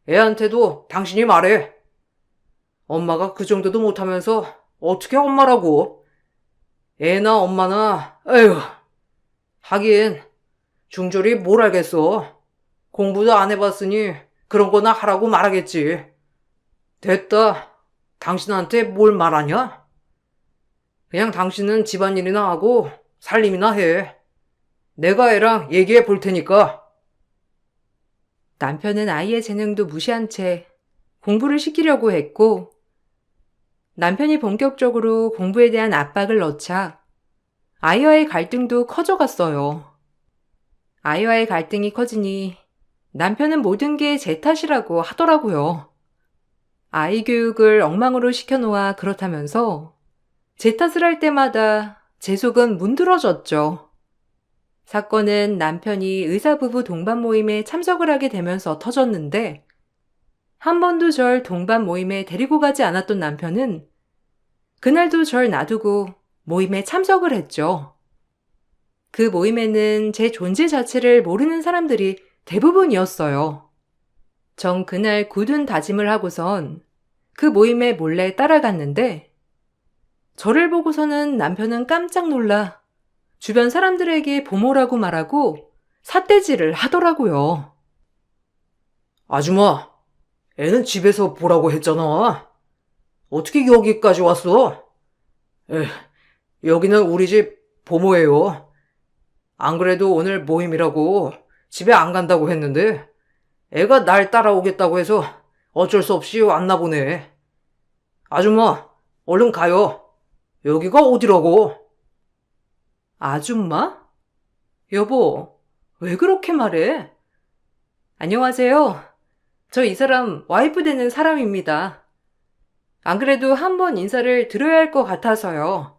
애한테도 당신이 말해. 엄마가 그 정도도 못하면서 어떻게 엄마라고? 애나 엄마나, 에휴. 하긴 중졸이 뭘 알겠어. 공부도 안 해봤으니 그런 거나 하라고 말하겠지. 됐다. 당신한테 뭘 말하냐? 그냥 당신은 집안일이나 하고 살림이나 해. 내가 애랑 얘기해 볼 테니까. 남편은 아이의 재능도 무시한 채 공부를 시키려고 했고, 남편이 본격적으로 공부에 대한 압박을 넣자 아이와의 갈등도 커져갔어요. 아이와의 갈등이 커지니 남편은 모든 게 제 탓이라고 하더라고요. 아이 교육을 엉망으로 시켜놓아 그렇다면서 제 탓을 할 때마다 제 속은 문드러졌죠. 사건은 남편이 의사부부 동반 모임에 참석을 하게 되면서 터졌는데, 한 번도 절 동반 모임에 데리고 가지 않았던 남편은 그날도 절 놔두고 모임에 참석을 했죠. 그 모임에는 제 존재 자체를 모르는 사람들이 대부분이었어요. 전 그날 굳은 다짐을 하고선 그 모임에 몰래 따라갔는데, 저를 보고서는 남편은 깜짝 놀라 주변 사람들에게 보모라고 말하고 삿대질을 하더라고요. 아줌마, 애는 집에서 보라고 했잖아. 어떻게 여기까지 왔어? 여기는 우리 집 보모예요. 안 그래도 오늘 모임이라고 집에 안 간다고 했는데 애가 날 따라오겠다고 해서 어쩔 수 없이 왔나 보네. 아줌마, 얼른 가요. 여기가 어디라고? 아줌마? 여보, 왜 그렇게 말해? 안녕하세요. 저 이 사람 와이프 되는 사람입니다. 안 그래도 한번 인사를 드려야 할 것 같아서요.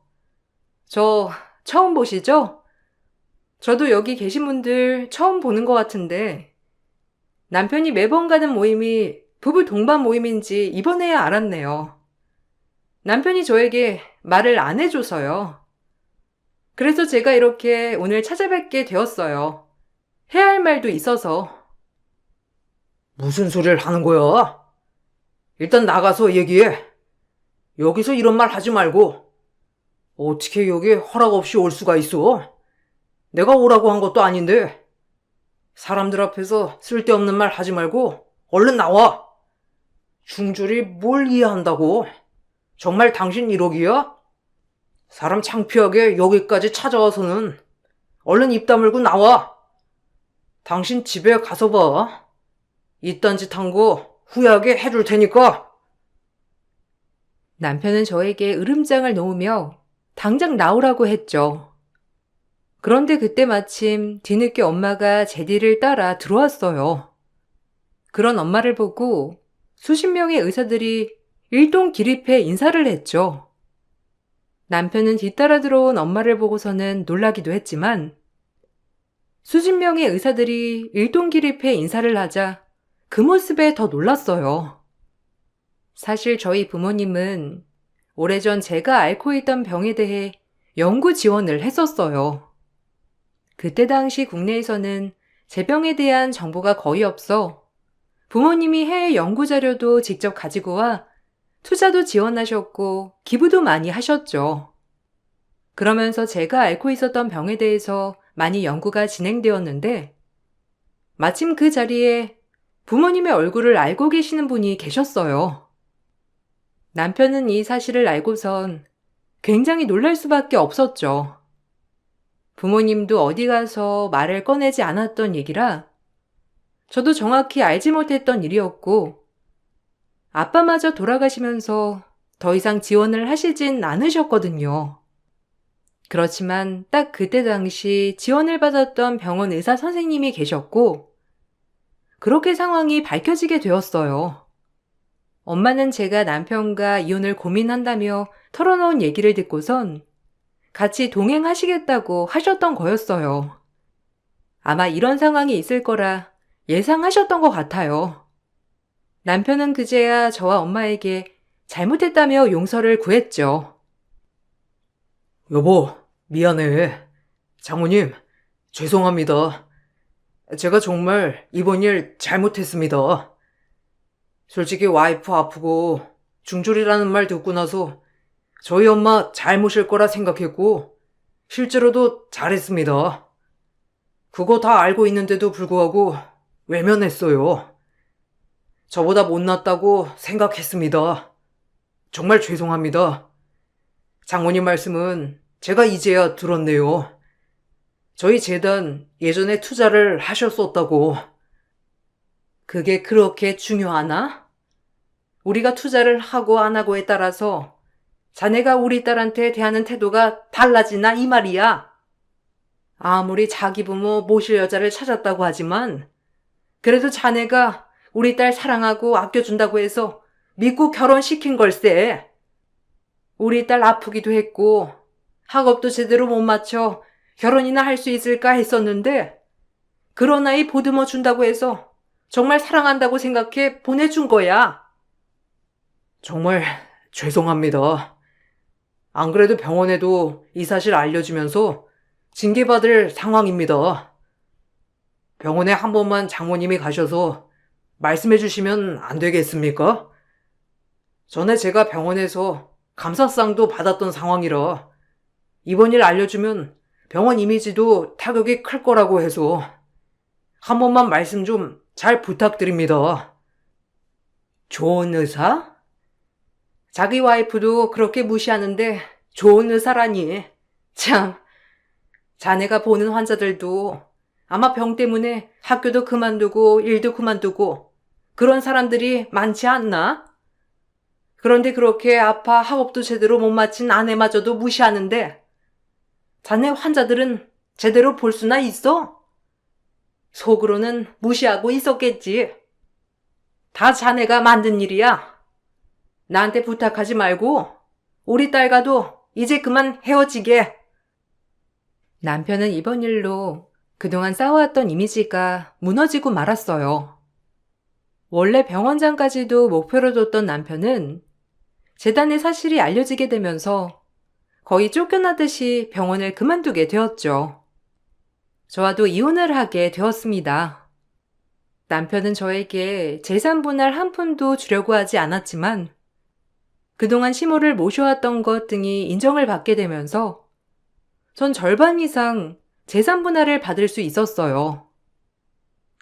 저 처음 보시죠? 저도 여기 계신 분들 처음 보는 것 같은데, 남편이 매번 가는 모임이 부부 동반 모임인지 이번에야 알았네요. 남편이 저에게 말을 안 해줘서요. 그래서 제가 이렇게 오늘 찾아뵙게 되었어요. 해야 할 말도 있어서. 무슨 소리를 하는 거야? 일단 나가서 얘기해. 여기서 이런 말 하지 말고. 어떻게 여기 허락 없이 올 수가 있어? 내가 오라고 한 것도 아닌데. 사람들 앞에서 쓸데없는 말 하지 말고 얼른 나와. 중졸이 뭘 이해한다고? 정말 당신 1억이야? 사람 창피하게 여기까지 찾아와서는 얼른 입 다물고 나와. 당신 집에 가서 봐. 이딴 짓 한 거 후회하게 해줄 테니까. 남편은 저에게 으름장을 놓으며 당장 나오라고 했죠. 그런데 그때 마침 뒤늦게 엄마가 제 뒤를 따라 들어왔어요. 그런 엄마를 보고 수십 명의 의사들이 일동 기립해 인사를 했죠. 남편은 뒤따라 들어온 엄마를 보고서는 놀라기도 했지만, 수십 명의 의사들이 일동 기립해 인사를 하자 그 모습에 더 놀랐어요. 사실 저희 부모님은 오래전 제가 앓고 있던 병에 대해 연구 지원을 했었어요. 그때 당시 국내에서는 제 병에 대한 정보가 거의 없어 부모님이 해외 연구 자료도 직접 가지고 와 투자도 지원하셨고 기부도 많이 하셨죠. 그러면서 제가 앓고 있었던 병에 대해서 많이 연구가 진행되었는데, 마침 그 자리에 부모님의 얼굴을 알고 계시는 분이 계셨어요. 남편은 이 사실을 알고선 굉장히 놀랄 수밖에 없었죠. 부모님도 어디 가서 말을 꺼내지 않았던 얘기라 저도 정확히 알지 못했던 일이었고, 아빠마저 돌아가시면서 더 이상 지원을 하시진 않으셨거든요. 그렇지만 딱 그때 당시 지원을 받았던 병원 의사 선생님이 계셨고, 그렇게 상황이 밝혀지게 되었어요. 엄마는 제가 남편과 이혼을 고민한다며 털어놓은 얘기를 듣고선 같이 동행하시겠다고 하셨던 거였어요. 아마 이런 상황이 있을 거라 예상하셨던 것 같아요. 남편은 그제야 저와 엄마에게 잘못했다며 용서를 구했죠. 여보, 미안해. 장모님, 죄송합니다. 제가 정말 이번 일 잘못했습니다. 솔직히 와이프 아프고 중졸이라는 말 듣고 나서 저희 엄마 잘못일 거라 생각했고 실제로도 잘했습니다. 그거 다 알고 있는데도 불구하고 외면했어요. 저보다 못났다고 생각했습니다. 정말 죄송합니다. 장모님 말씀은 제가 이제야 들었네요. 저희 재단 예전에 투자를 하셨었다고. 그게 그렇게 중요하나? 우리가 투자를 하고 안 하고에 따라서 자네가 우리 딸한테 대하는 태도가 달라지나 이 말이야. 아무리 자기 부모 모실 여자를 찾았다고 하지만 그래도 자네가 우리 딸 사랑하고 아껴준다고 해서 믿고 결혼시킨 걸세. 우리 딸 아프기도 했고 학업도 제대로 못 맞춰 결혼이나 할 수 있을까 했었는데 그런 아이 보듬어 준다고 해서 정말 사랑한다고 생각해 보내준 거야. 정말 죄송합니다. 안 그래도 병원에도 이 사실 알려주면서 징계받을 상황입니다. 병원에 한 번만 장모님이 가셔서 말씀해 주시면 안 되겠습니까? 전에 제가 병원에서 감사상도 받았던 상황이라 이번 일 알려주면 병원 이미지도 타격이 클 거라고 해서 한 번만 말씀 좀 잘 부탁드립니다. 좋은 의사? 자기 와이프도 그렇게 무시하는데 좋은 의사라니. 참, 자네가 보는 환자들도 아마 병 때문에 학교도 그만두고 일도 그만두고 그런 사람들이 많지 않나? 그런데 그렇게 아파 학업도 제대로 못 마친 아내마저도 무시하는데 자네 환자들은 제대로 볼 수나 있어? 속으로는 무시하고 있었겠지. 다 자네가 만든 일이야. 나한테 부탁하지 말고 우리 딸과도 이제 그만 헤어지게. 남편은 이번 일로 그동안 쌓아왔던 이미지가 무너지고 말았어요. 원래 병원장까지도 목표로 뒀던 남편은 재단의 사실이 알려지게 되면서 거의 쫓겨나듯이 병원을 그만두게 되었죠. 저와도 이혼을 하게 되었습니다. 남편은 저에게 재산 분할 한 푼도 주려고 하지 않았지만 그동안 시모를 모셔왔던 것 등이 인정을 받게 되면서 전 절반 이상 재산 분할을 받을 수 있었어요.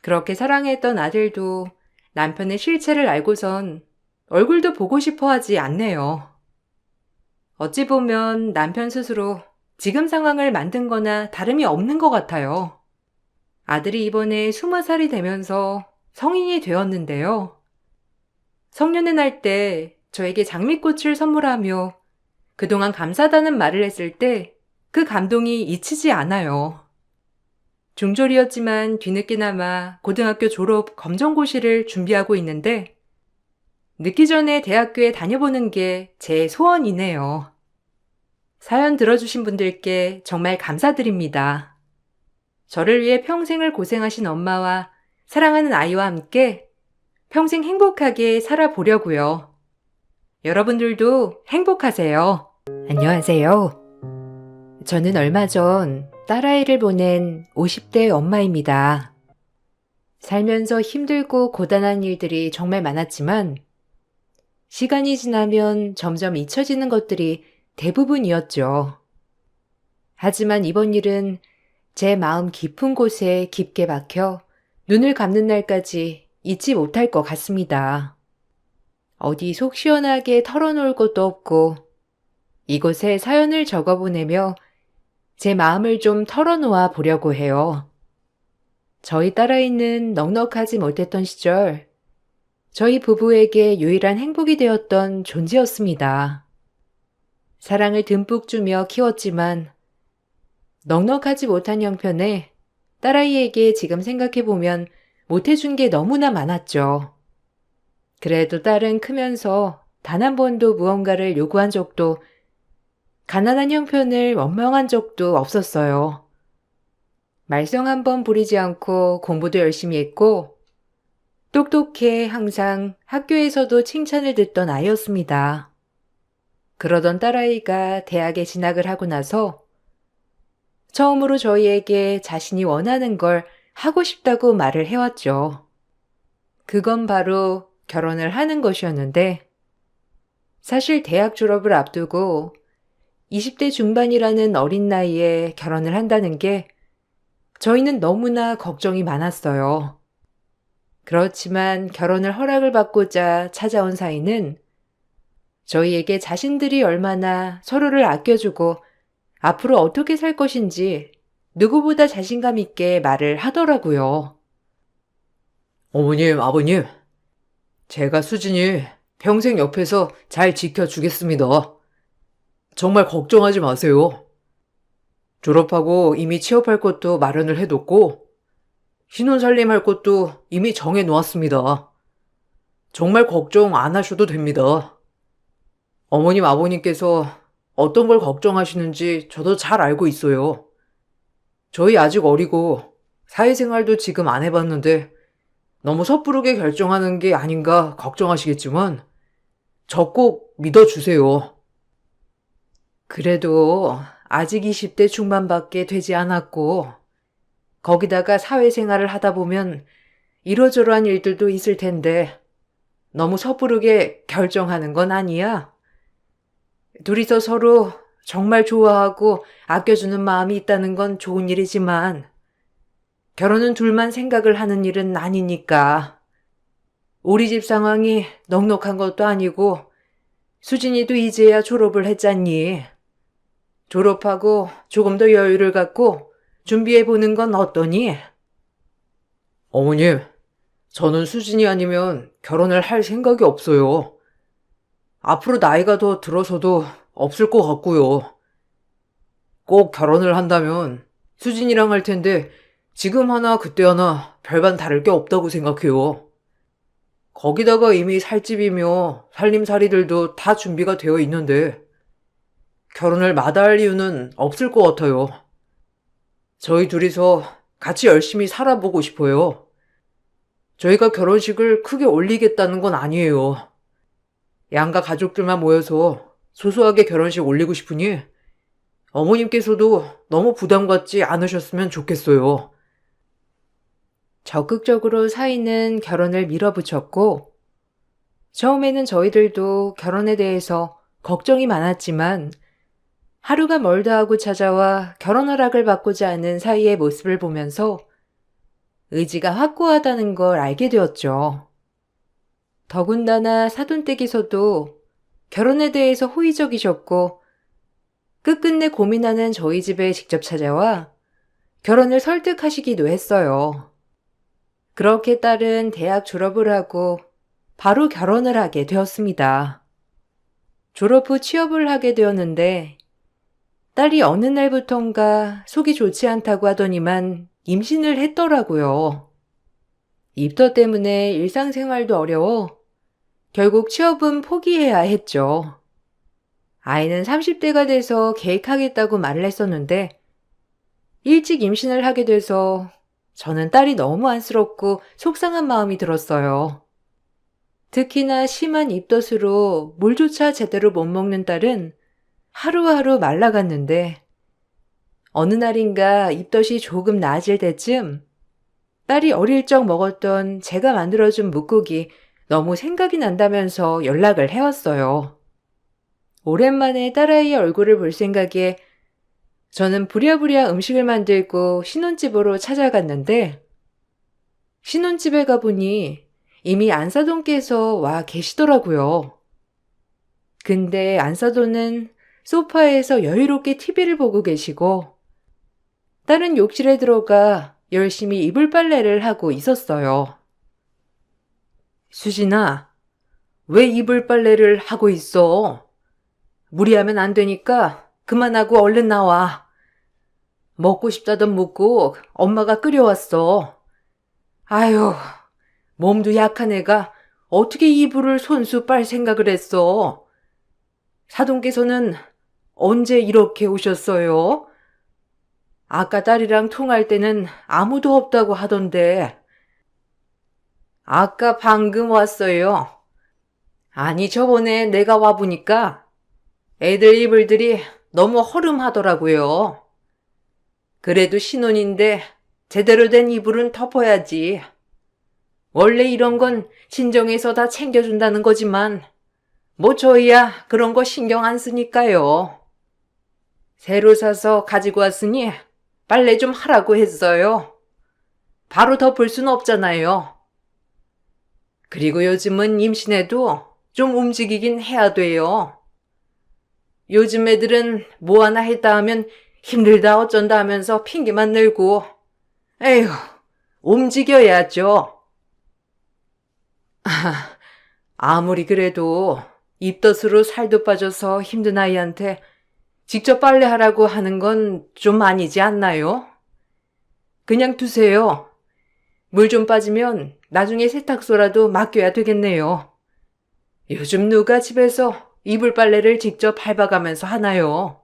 그렇게 사랑했던 아들도 남편의 실체를 알고선 얼굴도 보고 싶어 하지 않네요. 어찌 보면 남편 스스로 지금 상황을 만든 거나 다름이 없는 것 같아요. 아들이 이번에 20살이 되면서 성인이 되었는데요. 성년의 날 때 저에게 장미꽃을 선물하며 그동안 감사하다는 말을 했을 때 그 감동이 잊히지 않아요. 중졸이었지만 뒤늦게나마 고등학교 졸업 검정고시를 준비하고 있는데 늦기 전에 대학교에 다녀보는 게 제 소원이네요. 사연 들어주신 분들께 정말 감사드립니다. 저를 위해 평생을 고생하신 엄마와 사랑하는 아이와 함께 평생 행복하게 살아보려고요. 여러분들도 행복하세요. 안녕하세요. 저는 얼마 전 딸아이를 보낸 50대 엄마입니다. 살면서 힘들고 고단한 일들이 정말 많았지만 시간이 지나면 점점 잊혀지는 것들이 대부분이었죠. 하지만 이번 일은 제 마음 깊은 곳에 깊게 박혀 눈을 감는 날까지 잊지 못할 것 같습니다. 어디 속 시원하게 털어놓을 것도 없고 이곳에 사연을 적어보내며 제 마음을 좀 털어놓아 보려고 해요. 저희 딸아이는 넉넉하지 못했던 시절 저희 부부에게 유일한 행복이 되었던 존재였습니다. 사랑을 듬뿍 주며 키웠지만 넉넉하지 못한 형편에 딸아이에게 지금 생각해보면 못해준 게 너무나 많았죠. 그래도 딸은 크면서 단 한 번도 무언가를 요구한 적도 가난한 형편을 원망한 적도 없었어요. 말썽 한 번 부리지 않고 공부도 열심히 했고 똑똑해 항상 학교에서도 칭찬을 듣던 아이였습니다. 그러던 딸아이가 대학에 진학을 하고 나서 처음으로 저희에게 자신이 원하는 걸 하고 싶다고 말을 해왔죠. 그건 바로 결혼을 하는 것이었는데 사실 대학 졸업을 앞두고 20대 중반이라는 어린 나이에 결혼을 한다는 게 저희는 너무나 걱정이 많았어요. 그렇지만 결혼을 허락을 받고자 찾아온 사이는 저희에게 자신들이 얼마나 서로를 아껴주고 앞으로 어떻게 살 것인지 누구보다 자신감 있게 말을 하더라고요. 어머님, 아버님, 제가 수진이 평생 옆에서 잘 지켜주겠습니다. 정말 걱정하지 마세요. 졸업하고 이미 취업할 것도 마련을 해뒀고, 신혼살림 할 것도 이미 정해놓았습니다. 정말 걱정 안 하셔도 됩니다. 어머님, 아버님께서 어떤 걸 걱정하시는지 저도 잘 알고 있어요. 저희 아직 어리고 사회생활도 지금 안 해봤는데 너무 섣부르게 결정하는 게 아닌가 걱정하시겠지만 저 꼭 믿어주세요. 그래도 아직 20대 중반밖에 되지 않았고 거기다가 사회생활을 하다 보면 이러저러한 일들도 있을 텐데 너무 섣부르게 결정하는 건 아니야. 둘이서 서로 정말 좋아하고 아껴주는 마음이 있다는 건 좋은 일이지만 결혼은 둘만 생각을 하는 일은 아니니까. 우리 집 상황이 넉넉한 것도 아니고 수진이도 이제야 졸업을 했잖니. 졸업하고 조금 더 여유를 갖고 준비해보는 건 어떠니? 어머님, 저는 수진이 아니면 결혼을 할 생각이 없어요. 앞으로 나이가 더 들어서도 없을 것 같고요. 꼭 결혼을 한다면 수진이랑 할 텐데 지금 하나 그때 하나 별반 다를 게 없다고 생각해요. 거기다가 이미 살집이며 살림살이들도 다 준비가 되어 있는데 결혼을 마다할 이유는 없을 것 같아요. 저희 둘이서 같이 열심히 살아보고 싶어요. 저희가 결혼식을 크게 올리겠다는 건 아니에요. 양가 가족들만 모여서 소소하게 결혼식 올리고 싶으니 어머님께서도 너무 부담 갖지 않으셨으면 좋겠어요. 적극적으로 사위는 결혼을 밀어붙였고 처음에는 저희들도 결혼에 대해서 걱정이 많았지만 하루가 멀다 하고 찾아와 결혼 허락을 받고자 하는 사위의 모습을 보면서 의지가 확고하다는 걸 알게 되었죠. 더군다나 사돈댁에서도 결혼에 대해서 호의적이셨고 끝끝내 고민하는 저희 집에 직접 찾아와 결혼을 설득하시기도 했어요. 그렇게 딸은 대학 졸업을 하고 바로 결혼을 하게 되었습니다. 졸업 후 취업을 하게 되었는데 딸이 어느 날부턴가 속이 좋지 않다고 하더니만 임신을 했더라고요. 입덧 때문에 일상생활도 어려워 결국 취업은 포기해야 했죠. 아이는 30대가 돼서 계획하겠다고 말을 했었는데 일찍 임신을 하게 돼서 저는 딸이 너무 안쓰럽고 속상한 마음이 들었어요. 특히나 심한 입덧으로 물조차 제대로 못 먹는 딸은 하루하루 말라갔는데 어느 날인가 입덧이 조금 나아질 때쯤 딸이 어릴 적 먹었던 제가 만들어준 묵국이 너무 생각이 난다면서 연락을 해왔어요. 오랜만에 딸아이의 얼굴을 볼 생각에 저는 부랴부랴 음식을 만들고 신혼집으로 찾아갔는데 신혼집에 가보니 이미 안사돈께서 와 계시더라고요. 근데 안사돈은 소파에서 여유롭게 TV를 보고 계시고 딸은 욕실에 들어가 열심히 이불 빨래를 하고 있었어요. 수진아, 왜 이불 빨래를 하고 있어? 무리하면 안 되니까 그만하고 얼른 나와. 먹고 싶다던 묵국 엄마가 끓여왔어. 아유, 몸도 약한 애가 어떻게 이불을 손수 빨 생각을 했어? 사돈께서는 언제 이렇게 오셨어요? 아까 딸이랑 통할 때는 아무도 없다고 하던데. 아까 방금 왔어요. 아니, 저번에 내가 와보니까 애들 이불들이 너무 허름하더라고요. 그래도 신혼인데 제대로 된 이불은 덮어야지. 원래 이런 건 친정에서 다 챙겨준다는 거지만 뭐 저희야 그런 거 신경 안 쓰니까요. 새로 사서 가지고 왔으니 빨래 좀 하라고 했어요. 바로 덮을 순 없잖아요. 그리고 요즘은 임신해도 좀 움직이긴 해야 돼요. 요즘 애들은 뭐 하나 했다 하면 힘들다 어쩐다 하면서 핑계만 내고, 에휴, 움직여야죠. 아무리 그래도 입덧으로 살도 빠져서 힘든 아이한테 직접 빨래하라고 하는 건 좀 아니지 않나요? 그냥 두세요. 물 좀 빠지면 나중에 세탁소라도 맡겨야 되겠네요. 요즘 누가 집에서 이불 빨래를 직접 밟아가면서 하나요?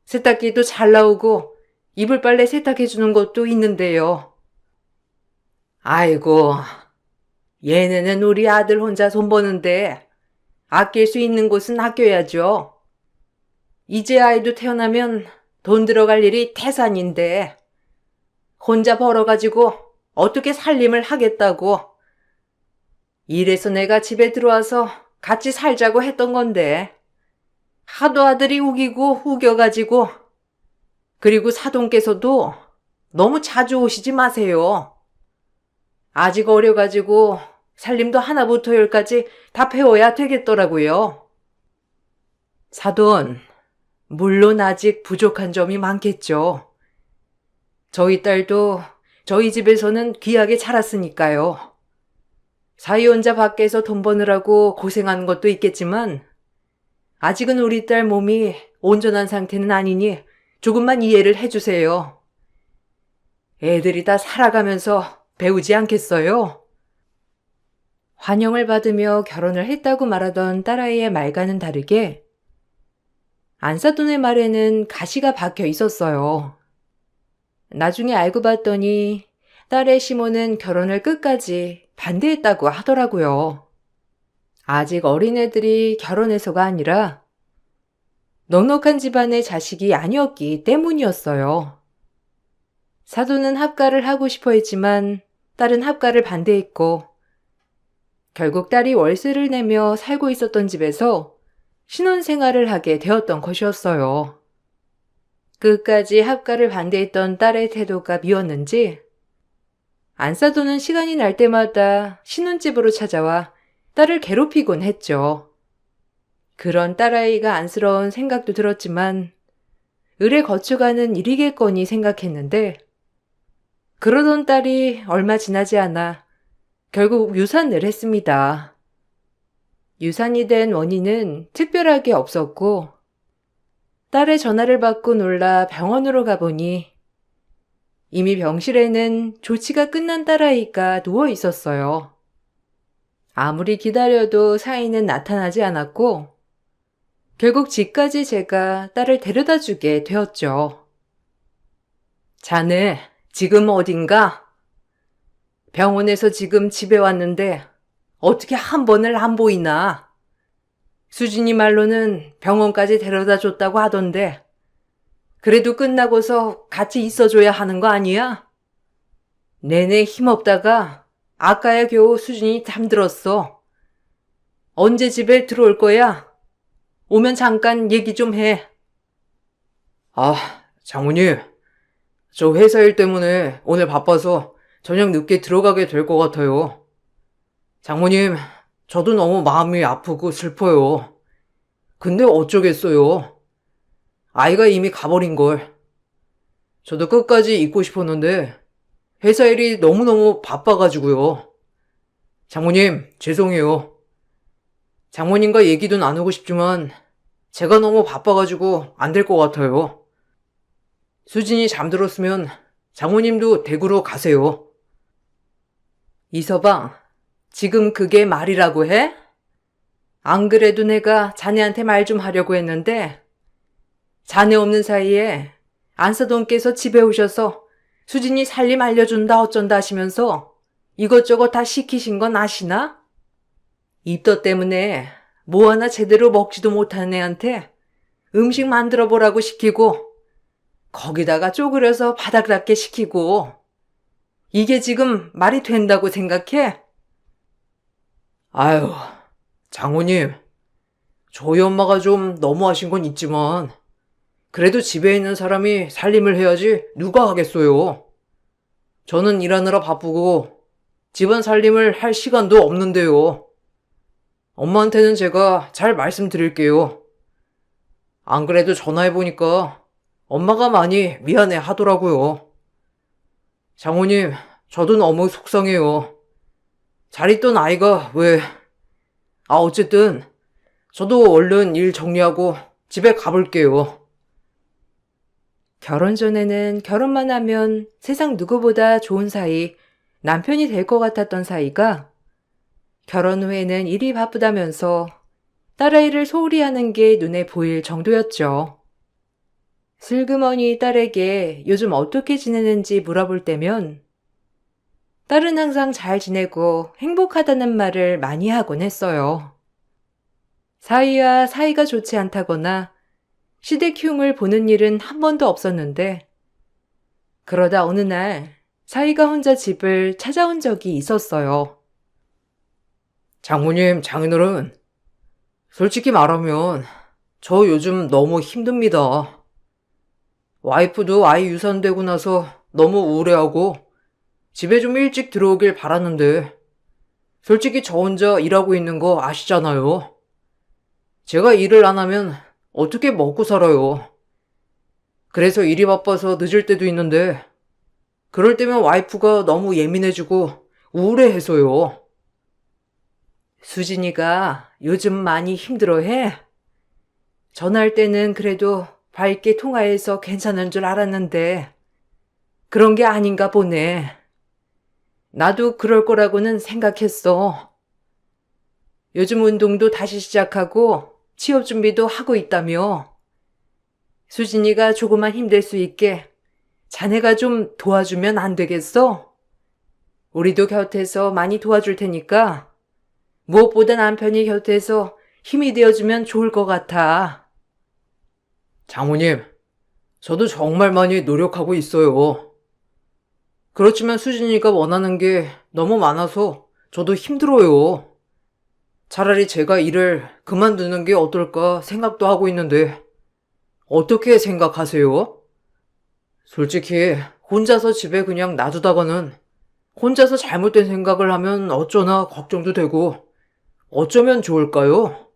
세탁기도 잘 나오고 이불 빨래 세탁해주는 것도 있는데요. 아이고, 얘네는 우리 아들 혼자 돈 버는데 아낄 수 있는 곳은 아껴야죠. 이제 아이도 태어나면 돈 들어갈 일이 태산인데 혼자 벌어가지고 어떻게 살림을 하겠다고. 이래서 내가 집에 들어와서 같이 살자고 했던 건데 하도 아들이 우기고 우겨가지고. 그리고 사돈께서도 너무 자주 오시지 마세요. 아직 어려가지고 살림도 하나부터 열까지 다 배워야 되겠더라고요. 사돈, 물론 아직 부족한 점이 많겠죠. 저희 딸도 저희 집에서는 귀하게 자랐으니까요. 사위 혼자 밖에서 돈 버느라고 고생하는 것도 있겠지만 아직은 우리 딸 몸이 온전한 상태는 아니니 조금만 이해를 해주세요. 애들이 다 살아가면서 배우지 않겠어요? 환영을 받으며 결혼을 했다고 말하던 딸아이의 말과는 다르게 안사돈의 말에는 가시가 박혀 있었어요. 나중에 알고 봤더니 딸의 시모는 결혼을 끝까지 반대했다고 하더라고요. 아직 어린애들이 결혼해서가 아니라 넉넉한 집안의 자식이 아니었기 때문이었어요. 사돈은 합가를 하고 싶어 했지만 딸은 합가를 반대했고 결국 딸이 월세를 내며 살고 있었던 집에서 신혼생활을 하게 되었던 것이었어요. 끝까지 합가를 반대했던 딸의 태도가 미웠는지 안사돈은 시간이 날 때마다 신혼집으로 찾아와 딸을 괴롭히곤 했죠. 그런 딸아이가 안쓰러운 생각도 들었지만 을에 거쳐가는 일이겠거니 생각했는데 그러던 딸이 얼마 지나지 않아 결국 유산을 했습니다. 유산이 된 원인은 특별하게 없었고 딸의 전화를 받고 놀라 병원으로 가보니 이미 병실에는 조치가 끝난 딸아이가 누워 있었어요. 아무리 기다려도 사인은 나타나지 않았고 결국 집까지 제가 딸을 데려다 주게 되었죠. 자네, 지금 어딘가? 병원에서 지금 집에 왔는데 어떻게 한 번을 안 보이나? 수진이 말로는 병원까지 데려다 줬다고 하던데 그래도 끝나고서 같이 있어줘야 하는 거 아니야? 내내 힘없다가 아까야 겨우 수진이 잠들었어. 언제 집에 들어올 거야? 오면 잠깐 얘기 좀 해. 아, 장모님, 저 회사 일 때문에 오늘 바빠서 저녁 늦게 들어가게 될 것 같아요. 장모님, 저도 너무 마음이 아프고 슬퍼요. 근데 어쩌겠어요. 아이가 이미 가버린 걸. 저도 끝까지 있고 싶었는데 회사 일이 너무너무 바빠가지고요. 장모님, 죄송해요. 장모님과 얘기도 나누고 싶지만 제가 너무 바빠가지고 안 될 것 같아요. 수진이 잠들었으면 장모님도 댁으로 가세요. 이서방, 지금 그게 말이라고 해? 안 그래도 내가 자네한테 말 좀 하려고 했는데 자네 없는 사이에 안사돈께서 집에 오셔서 수진이 살림 알려준다 어쩐다 하시면서 이것저것 다 시키신 건 아시나? 입덧 때문에 뭐 하나 제대로 먹지도 못하는 애한테 음식 만들어 보라고 시키고 거기다가 쪼그려서 바닥 닦게 시키고 이게 지금 말이 된다고 생각해? 아유, 장모님, 저희 엄마가 좀 너무하신 건 있지만 그래도 집에 있는 사람이 살림을 해야지 누가 하겠어요. 저는 일하느라 바쁘고 집안 살림을 할 시간도 없는데요. 엄마한테는 제가 잘 말씀드릴게요. 안 그래도 전화해보니까 엄마가 많이 미안해 하더라고요. 장모님, 저도 너무 속상해요. 잘 있던 아이가 왜... 어쨌든 저도 얼른 일 정리하고 집에 가볼게요. 결혼 전에는 결혼만 하면 세상 누구보다 좋은 사이, 남편이 될 것 같았던 사이가 결혼 후에는 일이 바쁘다면서 딸아이를 소홀히 하는 게 눈에 보일 정도였죠. 슬그머니 딸에게 요즘 어떻게 지내는지 물어볼 때면 딸은 항상 잘 지내고 행복하다는 말을 많이 하곤 했어요. 사이와 사이가 좋지 않다거나 시댁 흉을 보는 일은 한 번도 없었는데 그러다 어느 날 사이가 혼자 집을 찾아온 적이 있었어요. 장모님, 장인어른, 솔직히 말하면 저 요즘 너무 힘듭니다. 와이프도 아이 유산되고 나서 너무 우울해하고 집에 좀 일찍 들어오길 바랐는데 솔직히 저 혼자 일하고 있는 거 아시잖아요. 제가 일을 안 하면 어떻게 먹고 살아요. 그래서 일이 바빠서 늦을 때도 있는데 그럴 때면 와이프가 너무 예민해지고 우울해해서요. 수진이가 요즘 많이 힘들어해? 전화할 때는 그래도 밝게 통화해서 괜찮은 줄 알았는데 그런 게 아닌가 보네. 나도 그럴 거라고는 생각했어. 요즘 운동도 다시 시작하고 취업 준비도 하고 있다며. 수진이가 조금만 힘들 수 있게 자네가 좀 도와주면 안 되겠어? 우리도 곁에서 많이 도와줄 테니까 무엇보다 남편이 곁에서 힘이 되어주면 좋을 것 같아. 장모님, 저도 정말 많이 노력하고 있어요. 그렇지만 수진이가 원하는 게 너무 많아서 저도 힘들어요. 차라리 제가 일을 그만두는 게 어떨까 생각도 하고 있는데 어떻게 생각하세요? 솔직히 혼자서 집에 그냥 놔두다가는 혼자서 잘못된 생각을 하면 어쩌나 걱정도 되고 어쩌면 좋을까요?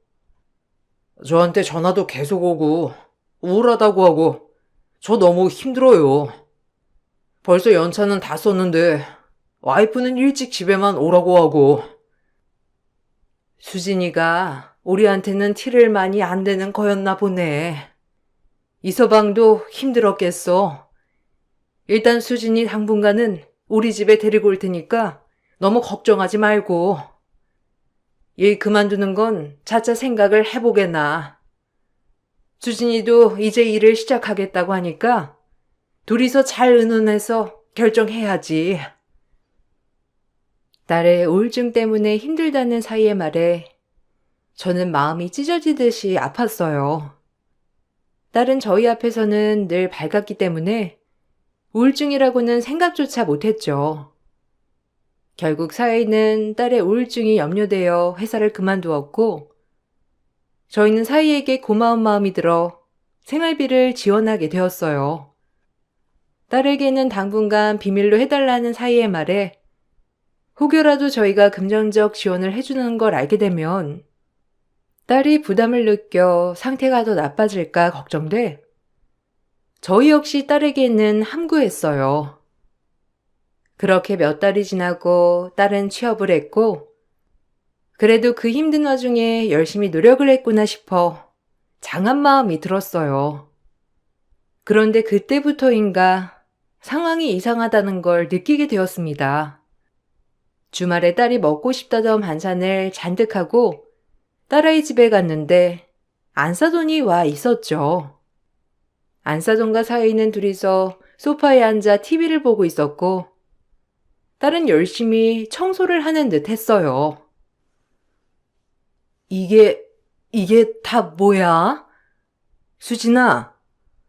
저한테 전화도 계속 오고 우울하다고 하고 저 너무 힘들어요. 벌써 연차는 다 썼는데 와이프는 일찍 집에만 오라고 하고. 수진이가 우리한테는 티를 많이 안 내는 거였나 보네. 이서방도 힘들었겠어. 일단 수진이 당분간은 우리 집에 데리고 올 테니까 너무 걱정하지 말고. 일 그만두는 건 차차 생각을 해보게나. 수진이도 이제 일을 시작하겠다고 하니까 둘이서 잘 의논해서 결정해야지. 딸의 우울증 때문에 힘들다는 사이의 말에 저는 마음이 찢어지듯이 아팠어요. 딸은 저희 앞에서는 늘 밝았기 때문에 우울증이라고는 생각조차 못했죠. 결국 사이는 딸의 우울증이 염려되어 회사를 그만두었고 저희는 사이에게 고마운 마음이 들어 생활비를 지원하게 되었어요. 딸에게는 당분간 비밀로 해달라는 사이의 말에 혹여라도 저희가 금전적 지원을 해주는 걸 알게 되면 딸이 부담을 느껴 상태가 더 나빠질까 걱정돼 저희 역시 딸에게는 함구했어요. 그렇게 몇 달이 지나고 딸은 취업을 했고 그래도 그 힘든 와중에 열심히 노력을 했구나 싶어 장한 마음이 들었어요. 그런데 그때부터인가 상황이 이상하다는 걸 느끼게 되었습니다. 주말에 딸이 먹고 싶다던 반찬을 잔뜩 하고 딸아이 집에 갔는데 안사돈이 와 있었죠. 안사돈과 사이는 둘이서 소파에 앉아 TV를 보고 있었고 딸은 열심히 청소를 하는 듯 했어요. 이게 다 뭐야? 수진아,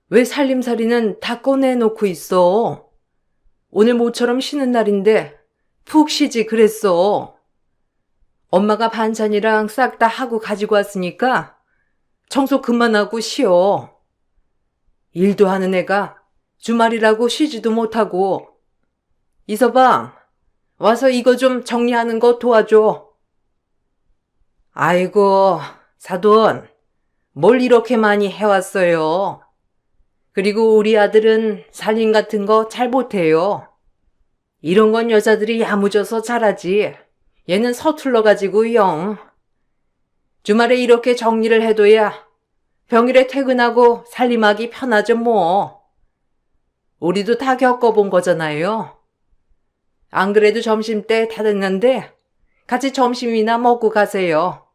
왜 살림살이는 다 꺼내놓고 있어? 오늘 모처럼 쉬는 날인데 푹 쉬지 그랬어. 엄마가 반찬이랑 싹 다 하고 가지고 왔으니까 청소 그만하고 쉬어. 일도 하는 애가 주말이라고 쉬지도 못하고. 이서방, 와서 이거 좀 정리하는 거 도와줘. 아이고, 사돈, 뭘 이렇게 많이 해왔어요. 그리고 우리 아들은 살림 같은 거 잘 못해요. 이런 건 여자들이 야무져서 잘하지. 얘는 서툴러가지고 영. 주말에 이렇게 정리를 해둬야 평일에 퇴근하고 살림하기 편하죠 뭐. 우리도 다 겪어본 거잖아요. 안 그래도 점심때 다 됐는데 같이 점심이나 먹고 가세요.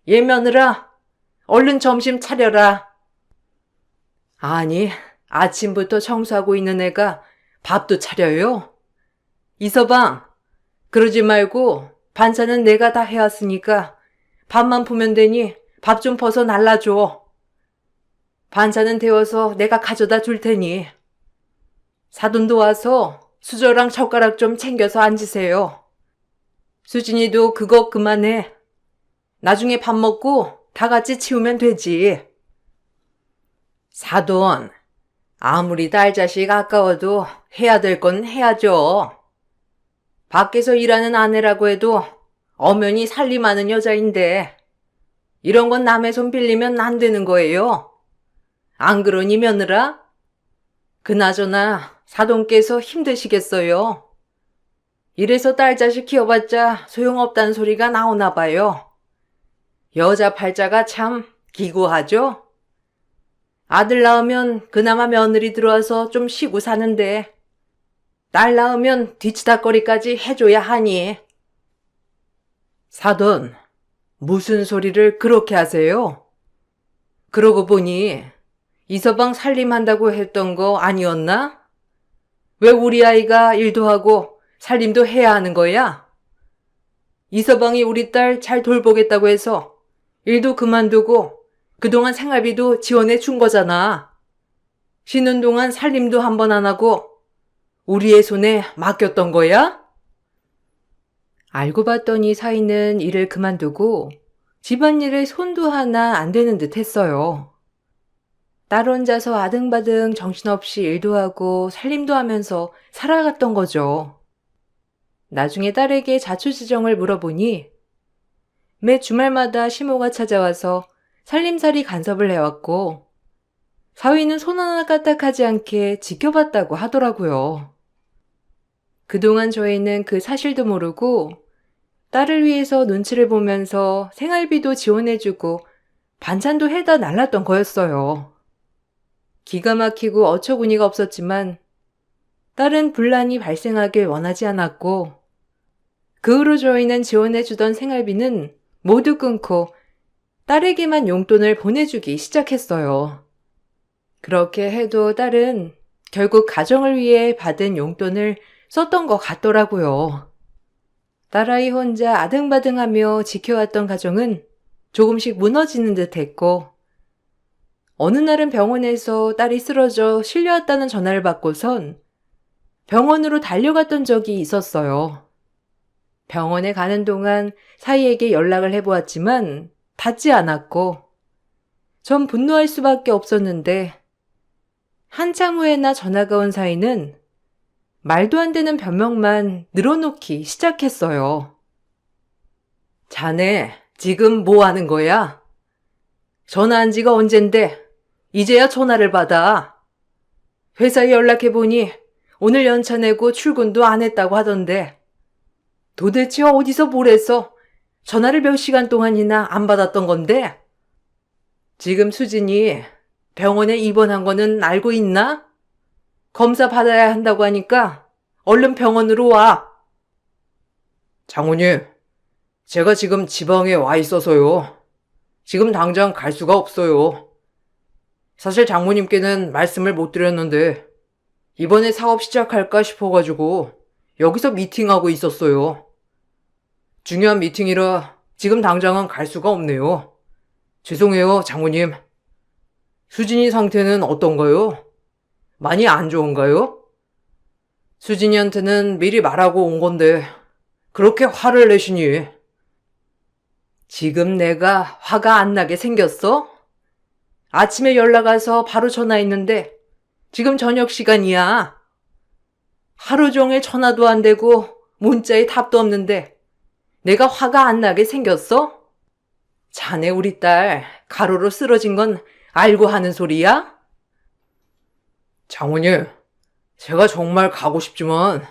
얘 며느라, 얼른 점심 차려라. 아니, 아침부터 청소하고 있는 애가 밥도 차려요? 이서방, 그러지 말고 반찬은 내가 다 해왔으니까 밥만 보면 되니 밥 좀 퍼서 날라줘. 반찬은 데워서 내가 가져다 줄 테니. 사돈도 와서 수저랑 젓가락 좀 챙겨서 앉으세요. 수진이도 그거 그만해. 나중에 밥 먹고 다 같이 치우면 되지. 사돈, 아무리 딸 자식 아까워도 해야 될 건 해야죠. 밖에서 일하는 아내라고 해도 엄연히 살림하는 여자인데 이런 건 남의 손 빌리면 안 되는 거예요. 안 그러니 며느라? 그나저나 사돈께서 힘드시겠어요. 이래서 딸 자식 키워봤자 소용없다는 소리가 나오나 봐요. 여자 팔자가 참 기구하죠? 아들 낳으면 그나마 며느리 들어와서 좀 쉬고 사는데 딸 낳으면 뒤치다거리까지 해줘야 하니. 사돈, 무슨 소리를 그렇게 하세요? 그러고 보니 이서방 살림한다고 했던 거 아니었나? 왜 우리 아이가 일도 하고 살림도 해야 하는 거야? 이서방이 우리 딸 잘 돌보겠다고 해서 일도 그만두고 그동안 생활비도 지원해 준 거잖아. 쉬는 동안 살림도 한 번 안 하고 우리의 손에 맡겼던 거야? 알고 봤더니 사위는 일을 그만두고 집안일에 손도 하나 안 대는 듯 했어요. 딸 혼자서 아등바등 정신없이 일도 하고 살림도 하면서 살아갔던 거죠. 나중에 딸에게 자초지정을 물어보니 매 주말마다 시모가 찾아와서 살림살이 간섭을 해왔고 사위는 손 하나 까딱하지 않게 지켜봤다고 하더라고요. 그동안 저희는 그 사실도 모르고 딸을 위해서 눈치를 보면서 생활비도 지원해주고 반찬도 해다 날랐던 거였어요. 기가 막히고 어처구니가 없었지만 딸은 분란이 발생하길 원하지 않았고 그 후로 저희는 지원해주던 생활비는 모두 끊고 딸에게만 용돈을 보내주기 시작했어요. 그렇게 해도 딸은 결국 가정을 위해 받은 용돈을 썼던 것 같더라고요. 딸아이 혼자 아등바등하며 지켜왔던 가정은 조금씩 무너지는 듯 했고 어느 날은 병원에서 딸이 쓰러져 실려왔다는 전화를 받고선 병원으로 달려갔던 적이 있었어요. 병원에 가는 동안 사위에게 연락을 해보았지만 닿지 않았고 전 분노할 수밖에 없었는데 한참 후에나 전화가 온 사위는 말도 안 되는 변명만 늘어놓기 시작했어요. 자네 지금 뭐 하는 거야? 전화한 지가 언젠데 이제야 전화를 받아. 회사에 연락해보니 오늘 연차 내고 출근도 안 했다고 하던데 도대체 어디서 뭘 해서 전화를 몇 시간 동안이나 안 받았던 건데? 지금 수진이 병원에 입원한 거는 알고 있나? 검사 받아야 한다고 하니까 얼른 병원으로 와. 장모님, 제가 지금 지방에 와 있어서요. 지금 당장 갈 수가 없어요. 사실 장모님께는 말씀을 못 드렸는데 이번에 사업 시작할까 싶어가지고 여기서 미팅하고 있었어요. 중요한 미팅이라 지금 당장은 갈 수가 없네요. 죄송해요, 장모님. 수진이 상태는 어떤가요? 많이 안 좋은가요? 수진이한테는 미리 말하고 온 건데 그렇게 화를 내시니. 지금 내가 화가 안 나게 생겼어? 아침에 연락 와서 바로 전화했는데 지금 저녁 시간이야. 하루 종일 전화도 안 되고 문자에 답도 없는데 내가 화가 안 나게 생겼어? 자네 우리 딸 가로로 쓰러진 건 알고 하는 소리야? 장모님, 제가 정말 가고 싶지만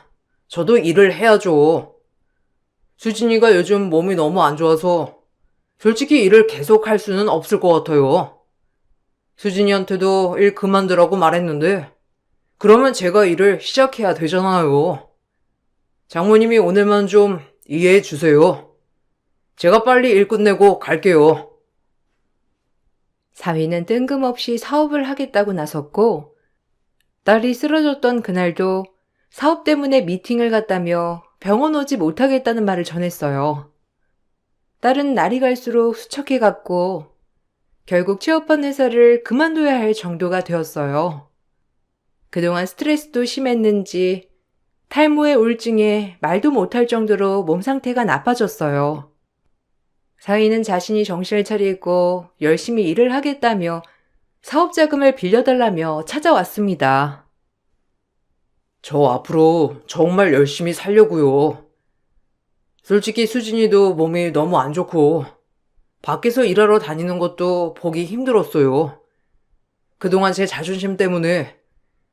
저도 일을 해야죠. 수진이가 요즘 몸이 너무 안 좋아서 솔직히 일을 계속 할 수는 없을 것 같아요. 수진이한테도 일 그만두라고 말했는데 그러면 제가 일을 시작해야 되잖아요. 장모님이 오늘만 좀 이해해 주세요. 제가 빨리 일 끝내고 갈게요. 사위는 뜬금없이 사업을 하겠다고 나섰고 딸이 쓰러졌던 그날도 사업 때문에 미팅을 갔다며 병원 오지 못하겠다는 말을 전했어요. 딸은 날이 갈수록 수척해갔고 결국 취업한 회사를 그만둬야 할 정도가 되었어요. 그동안 스트레스도 심했는지 탈모의 우울증에 말도 못할 정도로 몸 상태가 나빠졌어요. 사위는 자신이 정신을 차리고 열심히 일을 하겠다며 사업 자금을 빌려달라며 찾아왔습니다. 저 앞으로 정말 열심히 살려고요. 솔직히 수진이도 몸이 너무 안 좋고 밖에서 일하러 다니는 것도 보기 힘들었어요. 그동안 제 자존심 때문에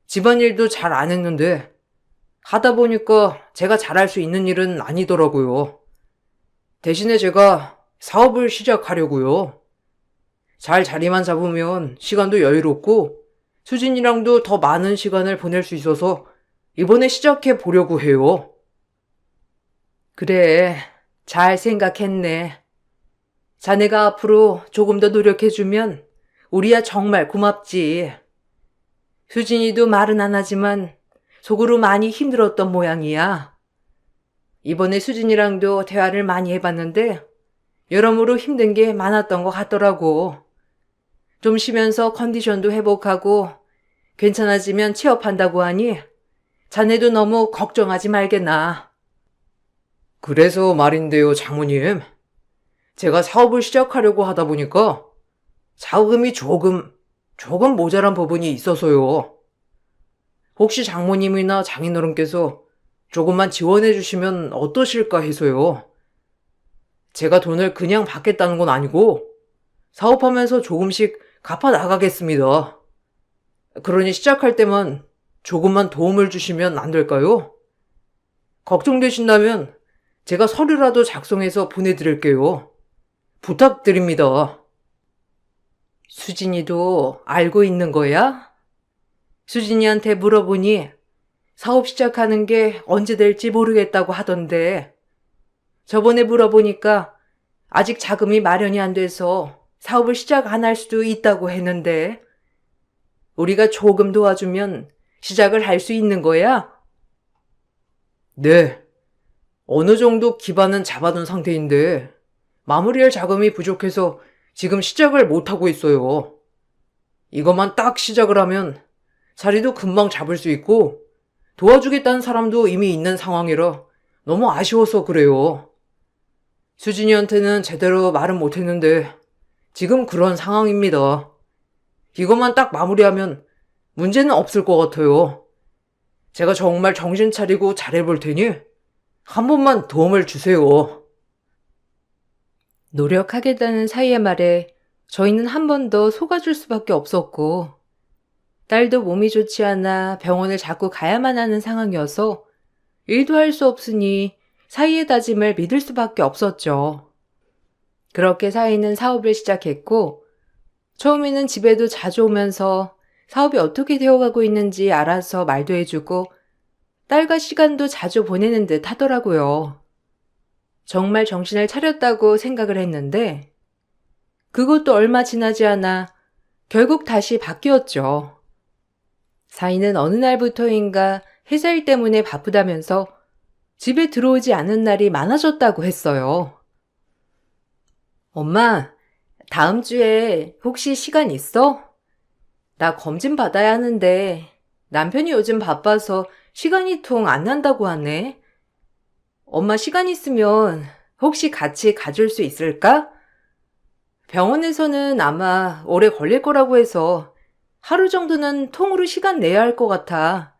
집안일도 잘 안 했는데 하다 보니까 제가 잘할 수 있는 일은 아니더라고요. 대신에 제가 사업을 시작하려고요. 잘 자리만 잡으면 시간도 여유롭고 수진이랑도 더 많은 시간을 보낼 수 있어서 이번에 시작해 보려고 해요. 그래, 잘 생각했네. 자네가 앞으로 조금 더 노력해주면 우리야 정말 고맙지. 수진이도 말은 안 하지만 속으로 많이 힘들었던 모양이야. 이번에 수진이랑도 대화를 많이 해봤는데 여러모로 힘든 게 많았던 것 같더라고. 좀 쉬면서 컨디션도 회복하고 괜찮아지면 취업한다고 하니 자네도 너무 걱정하지 말게나. 그래서 말인데요, 장모님. 제가 사업을 시작하려고 하다 보니까 자금이 조금 모자란 부분이 있어서요. 혹시 장모님이나 장인어른께서 조금만 지원해 주시면 어떠실까 해서요. 제가 돈을 그냥 받겠다는 건 아니고 사업하면서 조금씩 갚아 나가겠습니다. 그러니 시작할 때만 조금만 도움을 주시면 안 될까요? 걱정되신다면 제가 서류라도 작성해서 보내드릴게요. 부탁드립니다. 수진이도 알고 있는 거야? 수진이한테 물어보니 사업 시작하는 게 언제 될지 모르겠다고 하던데 저번에 물어보니까 아직 자금이 마련이 안 돼서 사업을 시작 안 할 수도 있다고 했는데 우리가 조금 도와주면 시작을 할 수 있는 거야? 네. 어느 정도 기반은 잡아둔 상태인데 마무리할 자금이 부족해서 지금 시작을 못하고 있어요. 이것만 딱 시작을 하면 자리도 금방 잡을 수 있고 도와주겠다는 사람도 이미 있는 상황이라 너무 아쉬워서 그래요. 수진이한테는 제대로 말은 못했는데 지금 그런 상황입니다. 이것만 딱 마무리하면 문제는 없을 것 같아요. 제가 정말 정신 차리고 잘해볼 테니 한 번만 도움을 주세요. 노력하겠다는 사이의 말에 저희는 한 번 더 속아줄 수밖에 없었고 딸도 몸이 좋지 않아 병원을 자꾸 가야만 하는 상황이어서 일도 할 수 없으니 사이의 다짐을 믿을 수밖에 없었죠. 그렇게 사이는 사업을 시작했고 처음에는 집에도 자주 오면서 사업이 어떻게 되어가고 있는지 알아서 말도 해주고 딸과 시간도 자주 보내는 듯 하더라고요. 정말 정신을 차렸다고 생각을 했는데 그것도 얼마 지나지 않아 결국 다시 바뀌었죠. 사이는 어느 날부터인가 회사 일 때문에 바쁘다면서 집에 들어오지 않은 날이 많아졌다고 했어요. 엄마, 다음 주에 혹시 시간 있어? 나 검진 받아야 하는데 남편이 요즘 바빠서 시간이 통 안 난다고 하네. 엄마 시간 있으면 혹시 같이 가줄 수 있을까? 병원에서는 아마 오래 걸릴 거라고 해서 하루 정도는 통으로 시간 내야 할 것 같아.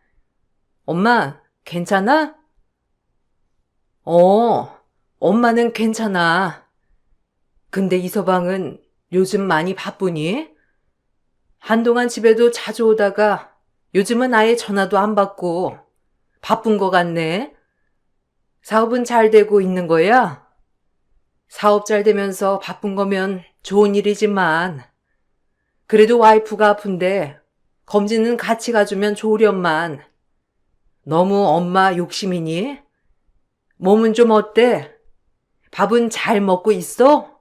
엄마, 괜찮아? 엄마는 괜찮아. 근데 이서방은 요즘 많이 바쁘니? 한동안 집에도 자주 오다가 요즘은 아예 전화도 안 받고 바쁜 것 같네. 사업은 잘 되고 있는 거야? 사업 잘 되면서 바쁜 거면 좋은 일이지만 그래도 와이프가 아픈데 검진은 같이 가주면 좋으련만. 너무 엄마 욕심이니? 몸은 좀 어때? 밥은 잘 먹고 있어?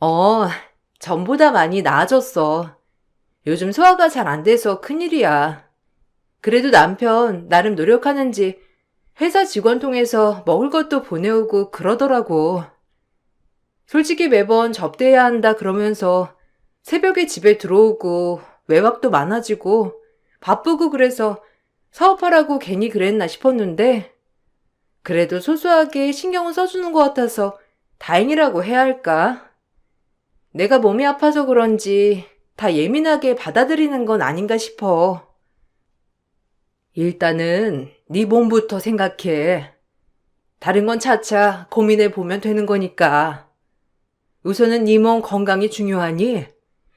어, 전보다 많이 나아졌어. 요즘 소화가 잘 안 돼서 큰일이야. 그래도 남편 나름 노력하는지 회사 직원 통해서 먹을 것도 보내오고 그러더라고. 솔직히 매번 접대해야 한다 그러면서 새벽에 집에 들어오고 외박도 많아지고 바쁘고 그래서 사업하라고 괜히 그랬나 싶었는데 그래도 소소하게 신경을 써주는 것 같아서 다행이라고 해야 할까? 내가 몸이 아파서 그런지 다 예민하게 받아들이는 건 아닌가 싶어. 일단은 네 몸부터 생각해. 다른 건 차차 고민해 보면 되는 거니까. 우선은 네 몸 건강이 중요하니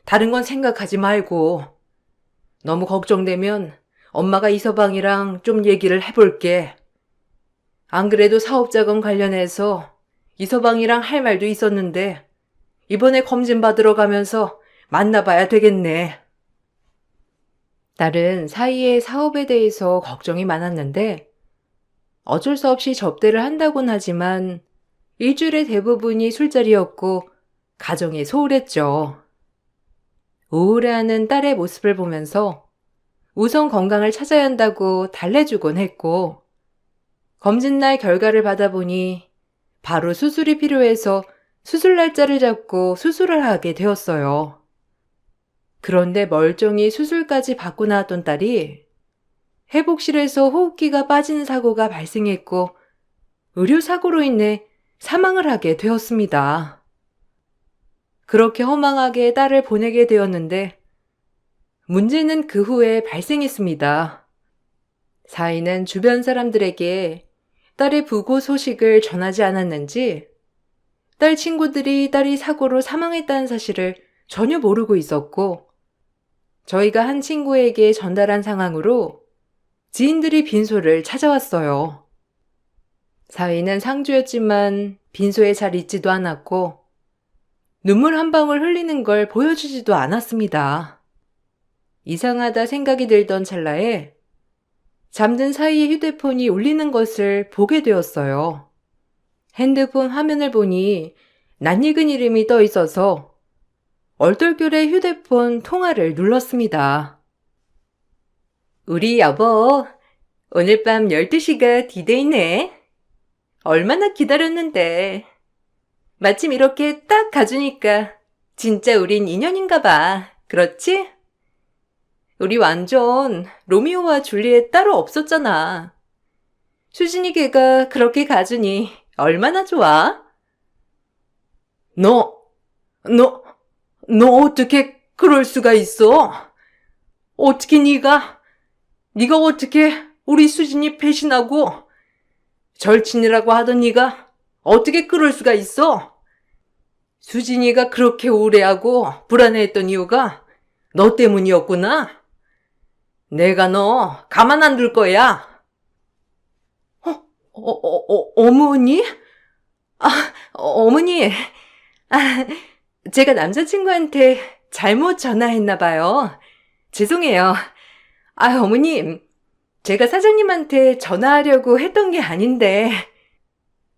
다른 건 생각하지 말고. 너무 걱정되면 엄마가 이서방이랑 좀 얘기를 해볼게. 안 그래도 사업자금 관련해서 이서방이랑 할 말도 있었는데 이번에 검진 받으러 가면서 만나봐야 되겠네. 딸은 사이에 사업에 대해서 걱정이 많았는데 어쩔 수 없이 접대를 한다곤 하지만 일주일의 대부분이 술자리였고 가정이 소홀했죠. 우울해하는 딸의 모습을 보면서 우선 건강을 찾아야 한다고 달래주곤 했고 검진날 결과를 받아보니 바로 수술이 필요해서 수술 날짜를 잡고 수술을 하게 되었어요. 그런데 멀쩡히 수술까지 받고 나왔던 딸이 회복실에서 호흡기가 빠지는 사고가 발생했고 의료사고로 인해 사망을 하게 되었습니다. 그렇게 허망하게 딸을 보내게 되었는데 문제는 그 후에 발생했습니다. 사인은 주변 사람들에게 딸의 부고 소식을 전하지 않았는지 딸 친구들이 딸이 사고로 사망했다는 사실을 전혀 모르고 있었고 저희가 한 친구에게 전달한 상황으로 지인들이 빈소를 찾아왔어요. 사위는 상주였지만 빈소에 잘 있지도 않았고 눈물 한 방울 흘리는 걸 보여주지도 않았습니다. 이상하다 생각이 들던 찰나에 잠든 사이에 휴대폰이 울리는 것을 보게 되었어요. 핸드폰 화면을 보니 낯익은 이름이 떠 있어서 얼떨결에 휴대폰 통화를 눌렀습니다. 우리 여보, 오늘 밤 12시가 디데이네. 얼마나 기다렸는데. 마침 이렇게 딱 가주니까 진짜 우린 인연인가 봐. 그렇지? 우리 완전 로미오와 줄리엣 따로 없었잖아. 수진이 걔가 그렇게 가주니 얼마나 좋아? 너 어떻게 그럴 수가 있어? 어떻게 네가 어떻게 우리 수진이 배신하고 절친이라고 하던 네가 어떻게 그럴 수가 있어? 수진이가 그렇게 우울해하고 불안해했던 이유가 너 때문이었구나. 내가 너 가만 안 둘 거야. 어머니? 어머니. 제가 남자친구한테 잘못 전화했나 봐요. 죄송해요. 어머님. 제가 사장님한테 전화하려고 했던 게 아닌데.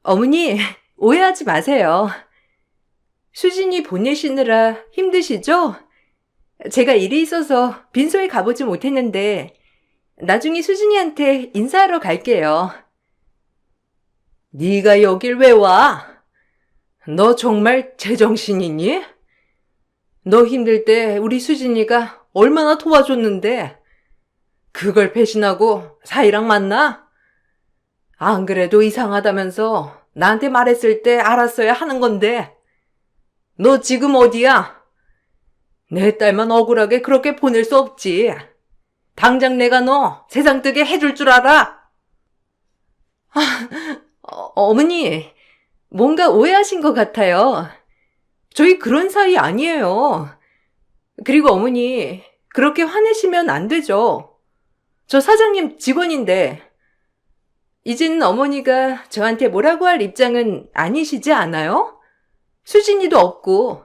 어머니, 오해하지 마세요. 수진이 보내시느라 힘드시죠? 제가 일이 있어서 빈소에 가보지 못했는데 나중에 수진이한테 인사하러 갈게요. 네가 여길 왜 와? 너 정말 제정신이니? 너 힘들 때 우리 수진이가 얼마나 도와줬는데 그걸 배신하고 사이랑 만나? 안 그래도 이상하다면서 나한테 말했을 때 알았어야 하는 건데 너 지금 어디야? 내 딸만 억울하게 그렇게 보낼 수 없지. 당장 내가 너 세상 뜨게 해줄 줄 알아? 어머니, 뭔가 오해하신 것 같아요. 저희 그런 사이 아니에요. 그리고 어머니, 그렇게 화내시면 안 되죠. 저 사장님 직원인데, 이제는 어머니가 저한테 뭐라고 할 입장은 아니시지 않아요? 수진이도 없고,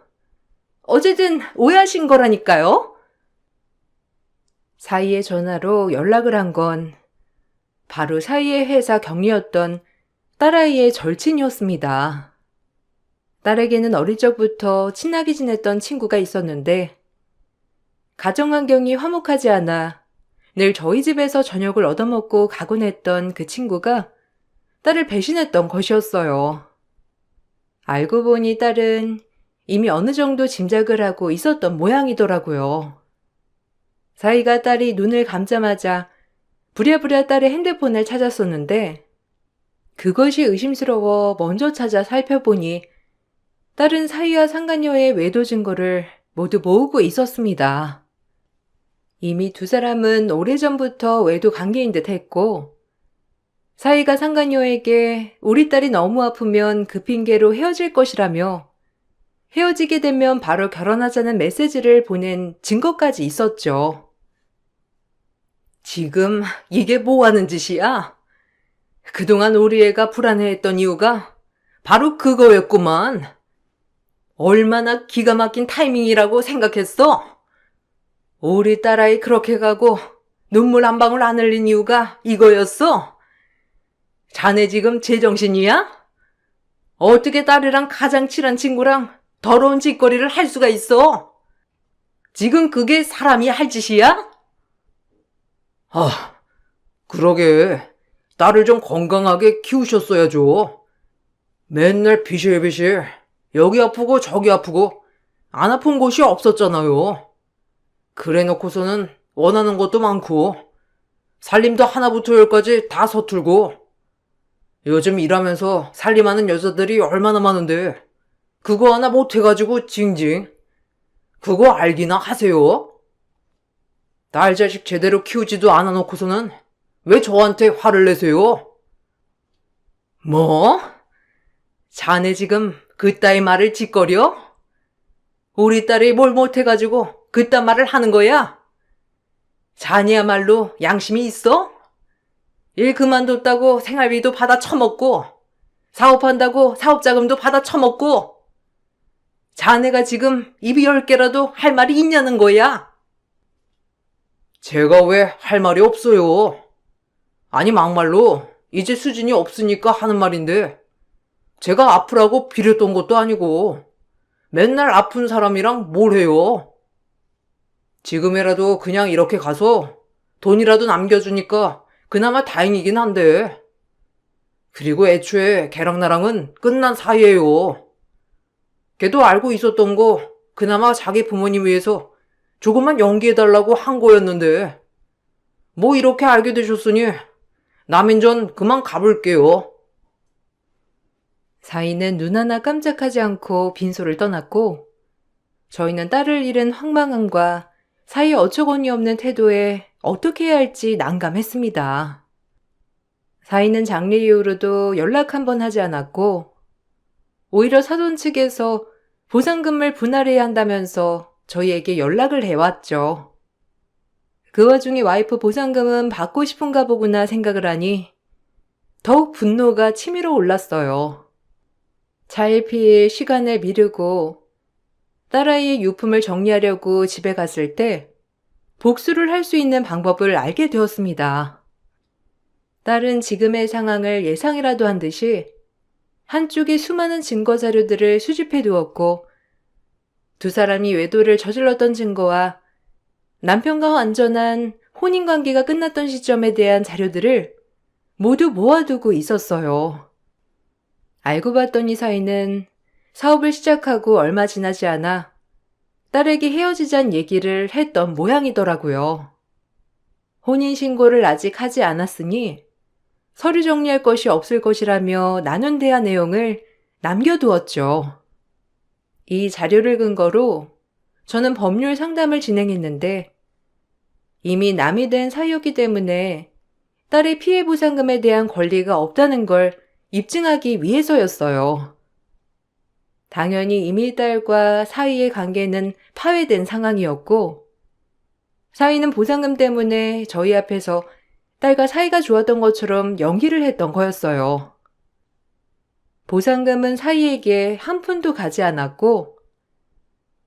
어쨌든 오해하신 거라니까요. 사이의 전화로 연락을 한 건 바로 사이의 회사 경리였던 딸아이의 절친이었습니다. 딸에게는 어릴 적부터 친하게 지냈던 친구가 있었는데 가정 환경이 화목하지 않아 늘 저희 집에서 저녁을 얻어먹고 가곤 했던 그 친구가 딸을 배신했던 것이었어요. 알고 보니 딸은 이미 어느 정도 짐작을 하고 있었던 모양이더라고요. 사이가 딸이 눈을 감자마자 부랴부랴 딸의 핸드폰을 찾았었는데 그것이 의심스러워 먼저 찾아 살펴보니 딸은 사이와 상간녀의 외도 증거를 모두 모으고 있었습니다. 이미 두 사람은 오래전부터 외도 관계인 듯 했고 사이가 상간녀에게 우리 딸이 너무 아프면 그 핑계로 헤어질 것이라며 헤어지게 되면 바로 결혼하자는 메시지를 보낸 증거까지 있었죠. 지금 이게 뭐 하는 짓이야? 그동안 우리 애가 불안해했던 이유가 바로 그거였구만. 얼마나 기가 막힌 타이밍이라고 생각했어? 우리 딸아이 그렇게 가고 눈물 한 방울 안 흘린 이유가 이거였어? 자네 지금 제정신이야? 어떻게 딸이랑 가장 친한 친구랑 더러운 짓거리를 할 수가 있어? 지금 그게 사람이 할 짓이야? 그러게. 딸을 좀 건강하게 키우셨어야죠. 맨날 비실비실 여기 아프고 저기 아프고 안 아픈 곳이 없었잖아요. 그래 놓고서는 원하는 것도 많고 살림도 하나부터 열까지 다 서툴고 요즘 일하면서 살림하는 여자들이 얼마나 많은데 그거 하나 못해가지고 징징. 그거 알기나 하세요? 딸 자식 제대로 키우지도 않아 놓고서는 왜 저한테 화를 내세요? 뭐? 자네 지금 그따위 말을 짓거려? 우리 딸이 뭘 못해가지고 그딴 말을 하는 거야? 자네야말로 양심이 있어? 일 그만뒀다고 생활비도 받아 처먹고 사업한다고 사업자금도 받아 처먹고 자네가 지금 입이 10개라도 할 말이 있냐는 거야? 제가 왜 할 말이 없어요? 아니 막말로 이제 수진이 없으니까 하는 말인데 제가 아프라고 빌었던 것도 아니고 맨날 아픈 사람이랑 뭘 해요? 지금이라도 그냥 이렇게 가서 돈이라도 남겨주니까 그나마 다행이긴 한데 그리고 애초에 걔랑 나랑은 끝난 사이예요. 걔도 알고 있었던 거 그나마 자기 부모님 위해서 조금만 연기해달라고 한 거였는데 뭐 이렇게 알게 되셨으니 남인 전 그만 가볼게요. 사이는 눈 하나 깜짝하지 않고 빈소를 떠났고 저희는 딸을 잃은 황망함과 사이의 어처구니 없는 태도에 어떻게 해야 할지 난감했습니다. 사이는 장례 이후로도 연락 한 번 하지 않았고 오히려 사돈 측에서 보상금을 분할해야 한다면서 저희에게 연락을 해왔죠. 그 와중에 와이프 보상금은 받고 싶은가 보구나 생각을 하니 더욱 분노가 치밀어 올랐어요. 차일피일 시간을 미루고 딸아이의 유품을 정리하려고 집에 갔을 때 복수를 할 수 있는 방법을 알게 되었습니다. 딸은 지금의 상황을 예상이라도 한 듯이 한쪽에 수많은 증거 자료들을 수집해 두었고 두 사람이 외도를 저질렀던 증거와 남편과 완전한 혼인관계가 끝났던 시점에 대한 자료들을 모두 모아두고 있었어요. 알고 봤더니 사이는 사업을 시작하고 얼마 지나지 않아 딸에게 헤어지자는 얘기를 했던 모양이더라고요. 혼인신고를 아직 하지 않았으니 서류 정리할 것이 없을 것이라며 나눈 대화 내용을 남겨두었죠. 이 자료를 근거로 저는 법률 상담을 진행했는데 이미 남이 된 사유였기 때문에 딸의 피해 보상금에 대한 권리가 없다는 걸 입증하기 위해서였어요. 당연히 이미 딸과 사위의 관계는 파회된 상황이었고, 사위는 보상금 때문에 저희 앞에서 딸과 사이가 좋았던 것처럼 연기를 했던 거였어요. 보상금은 사위에게 한 푼도 가지 않았고,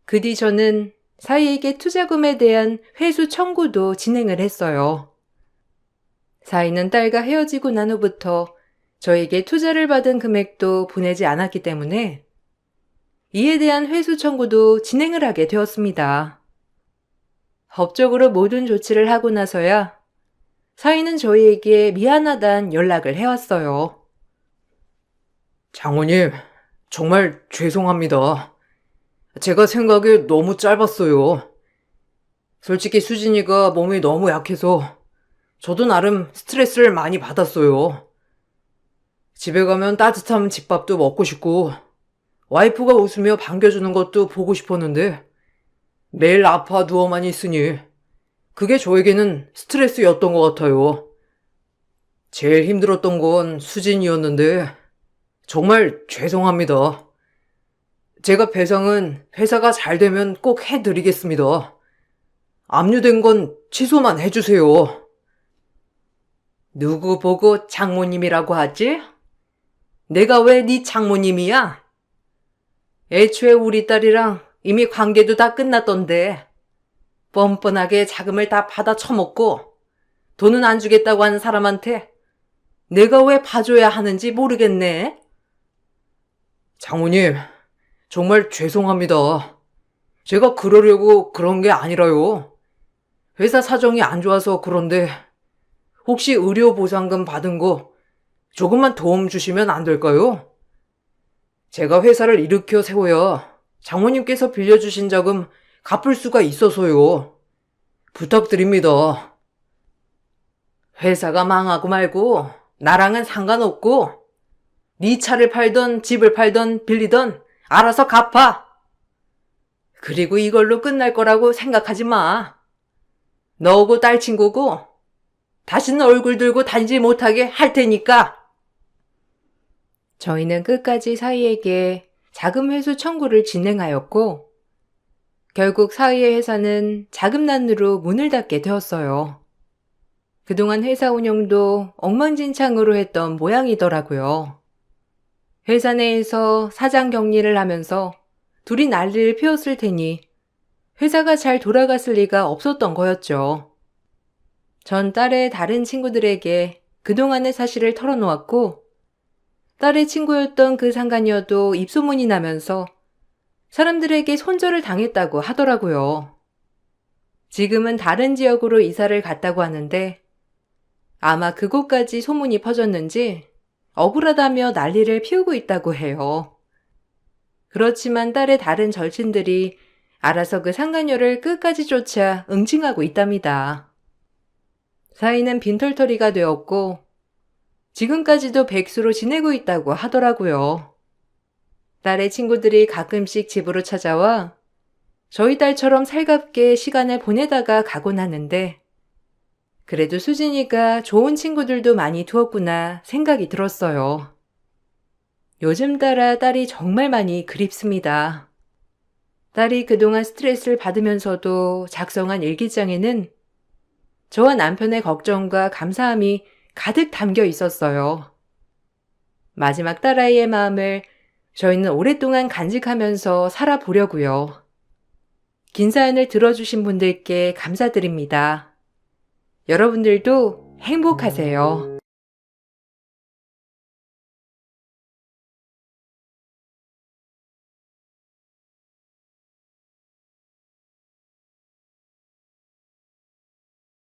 그 뒤 저는 사위에게 투자금에 대한 회수 청구도 진행을 했어요. 사위는 딸과 헤어지고 난 후부터 저에게 투자를 받은 금액도 보내지 않았기 때문에 이에 대한 회수 청구도 진행을 하게 되었습니다. 법적으로 모든 조치를 하고 나서야 사위는 저희에게 미안하단 연락을 해왔어요. 장모님, 정말 죄송합니다. 제가 생각에 너무 짧았어요. 솔직히 수진이가 몸이 너무 약해서 저도 나름 스트레스를 많이 받았어요. 집에 가면 따뜻한 집밥도 먹고 싶고 와이프가 웃으며 반겨주는 것도 보고 싶었는데 매일 아파 누워만 있으니 그게 저에게는 스트레스였던 것 같아요. 제일 힘들었던 건 수진이었는데 정말 죄송합니다. 제가 배상은 회사가 잘 되면 꼭 해드리겠습니다. 압류된 건 취소만 해주세요. 누구 보고 장모님이라고 하지? 내가 왜 네 장모님이야? 애초에 우리 딸이랑 이미 관계도 다 끝났던데 뻔뻔하게 자금을 다 받아 처먹고 돈은 안 주겠다고 하는 사람한테 내가 왜 봐줘야 하는지 모르겠네. 장모님, 정말 죄송합니다. 제가 그러려고 그런 게 아니라요. 회사 사정이 안 좋아서 그런데 혹시 의료 보상금 받은 거 조금만 도움 주시면 안 될까요? 제가 회사를 일으켜 세워야 장모님께서 빌려주신 자금 갚을 수가 있어서요. 부탁드립니다. 회사가 망하고 말고 나랑은 상관없고 네 차를 팔던 집을 팔던 빌리던 알아서 갚아. 그리고 이걸로 끝날 거라고 생각하지 마. 너하고 딸 친구고 다시는 얼굴 들고 다니지 못하게 할 테니까. 저희는 끝까지 사위에게 자금 회수 청구를 진행하였고 결국 사위의 회사는 자금난으로 문을 닫게 되었어요. 그동안 회사 운영도 엉망진창으로 했던 모양이더라고요. 회사 내에서 사장 격리를 하면서 둘이 난리를 피웠을 테니 회사가 잘 돌아갔을 리가 없었던 거였죠. 전 딸의 다른 친구들에게 그동안의 사실을 털어놓았고 딸의 친구였던 그 상간녀도 입소문이 나면서 사람들에게 손절을 당했다고 하더라고요. 지금은 다른 지역으로 이사를 갔다고 하는데 아마 그곳까지 소문이 퍼졌는지 억울하다며 난리를 피우고 있다고 해요. 그렇지만 딸의 다른 절친들이 알아서 그 상간녀를 끝까지 쫓아 응징하고 있답니다. 사이는 빈털터리가 되었고 지금까지도 백수로 지내고 있다고 하더라고요. 딸의 친구들이 가끔씩 집으로 찾아와 저희 딸처럼 살갑게 시간을 보내다가 가곤 하는데 그래도 수진이가 좋은 친구들도 많이 두었구나 생각이 들었어요. 요즘 따라 딸이 정말 많이 그립습니다. 딸이 그동안 스트레스를 받으면서도 작성한 일기장에는 저와 남편의 걱정과 감사함이 가득 담겨 있었어요. 마지막 딸아이의 마음을 저희는 오랫동안 간직하면서 살아보려고요. 긴 사연을 들어주신 분들께 감사드립니다. 여러분들도 행복하세요.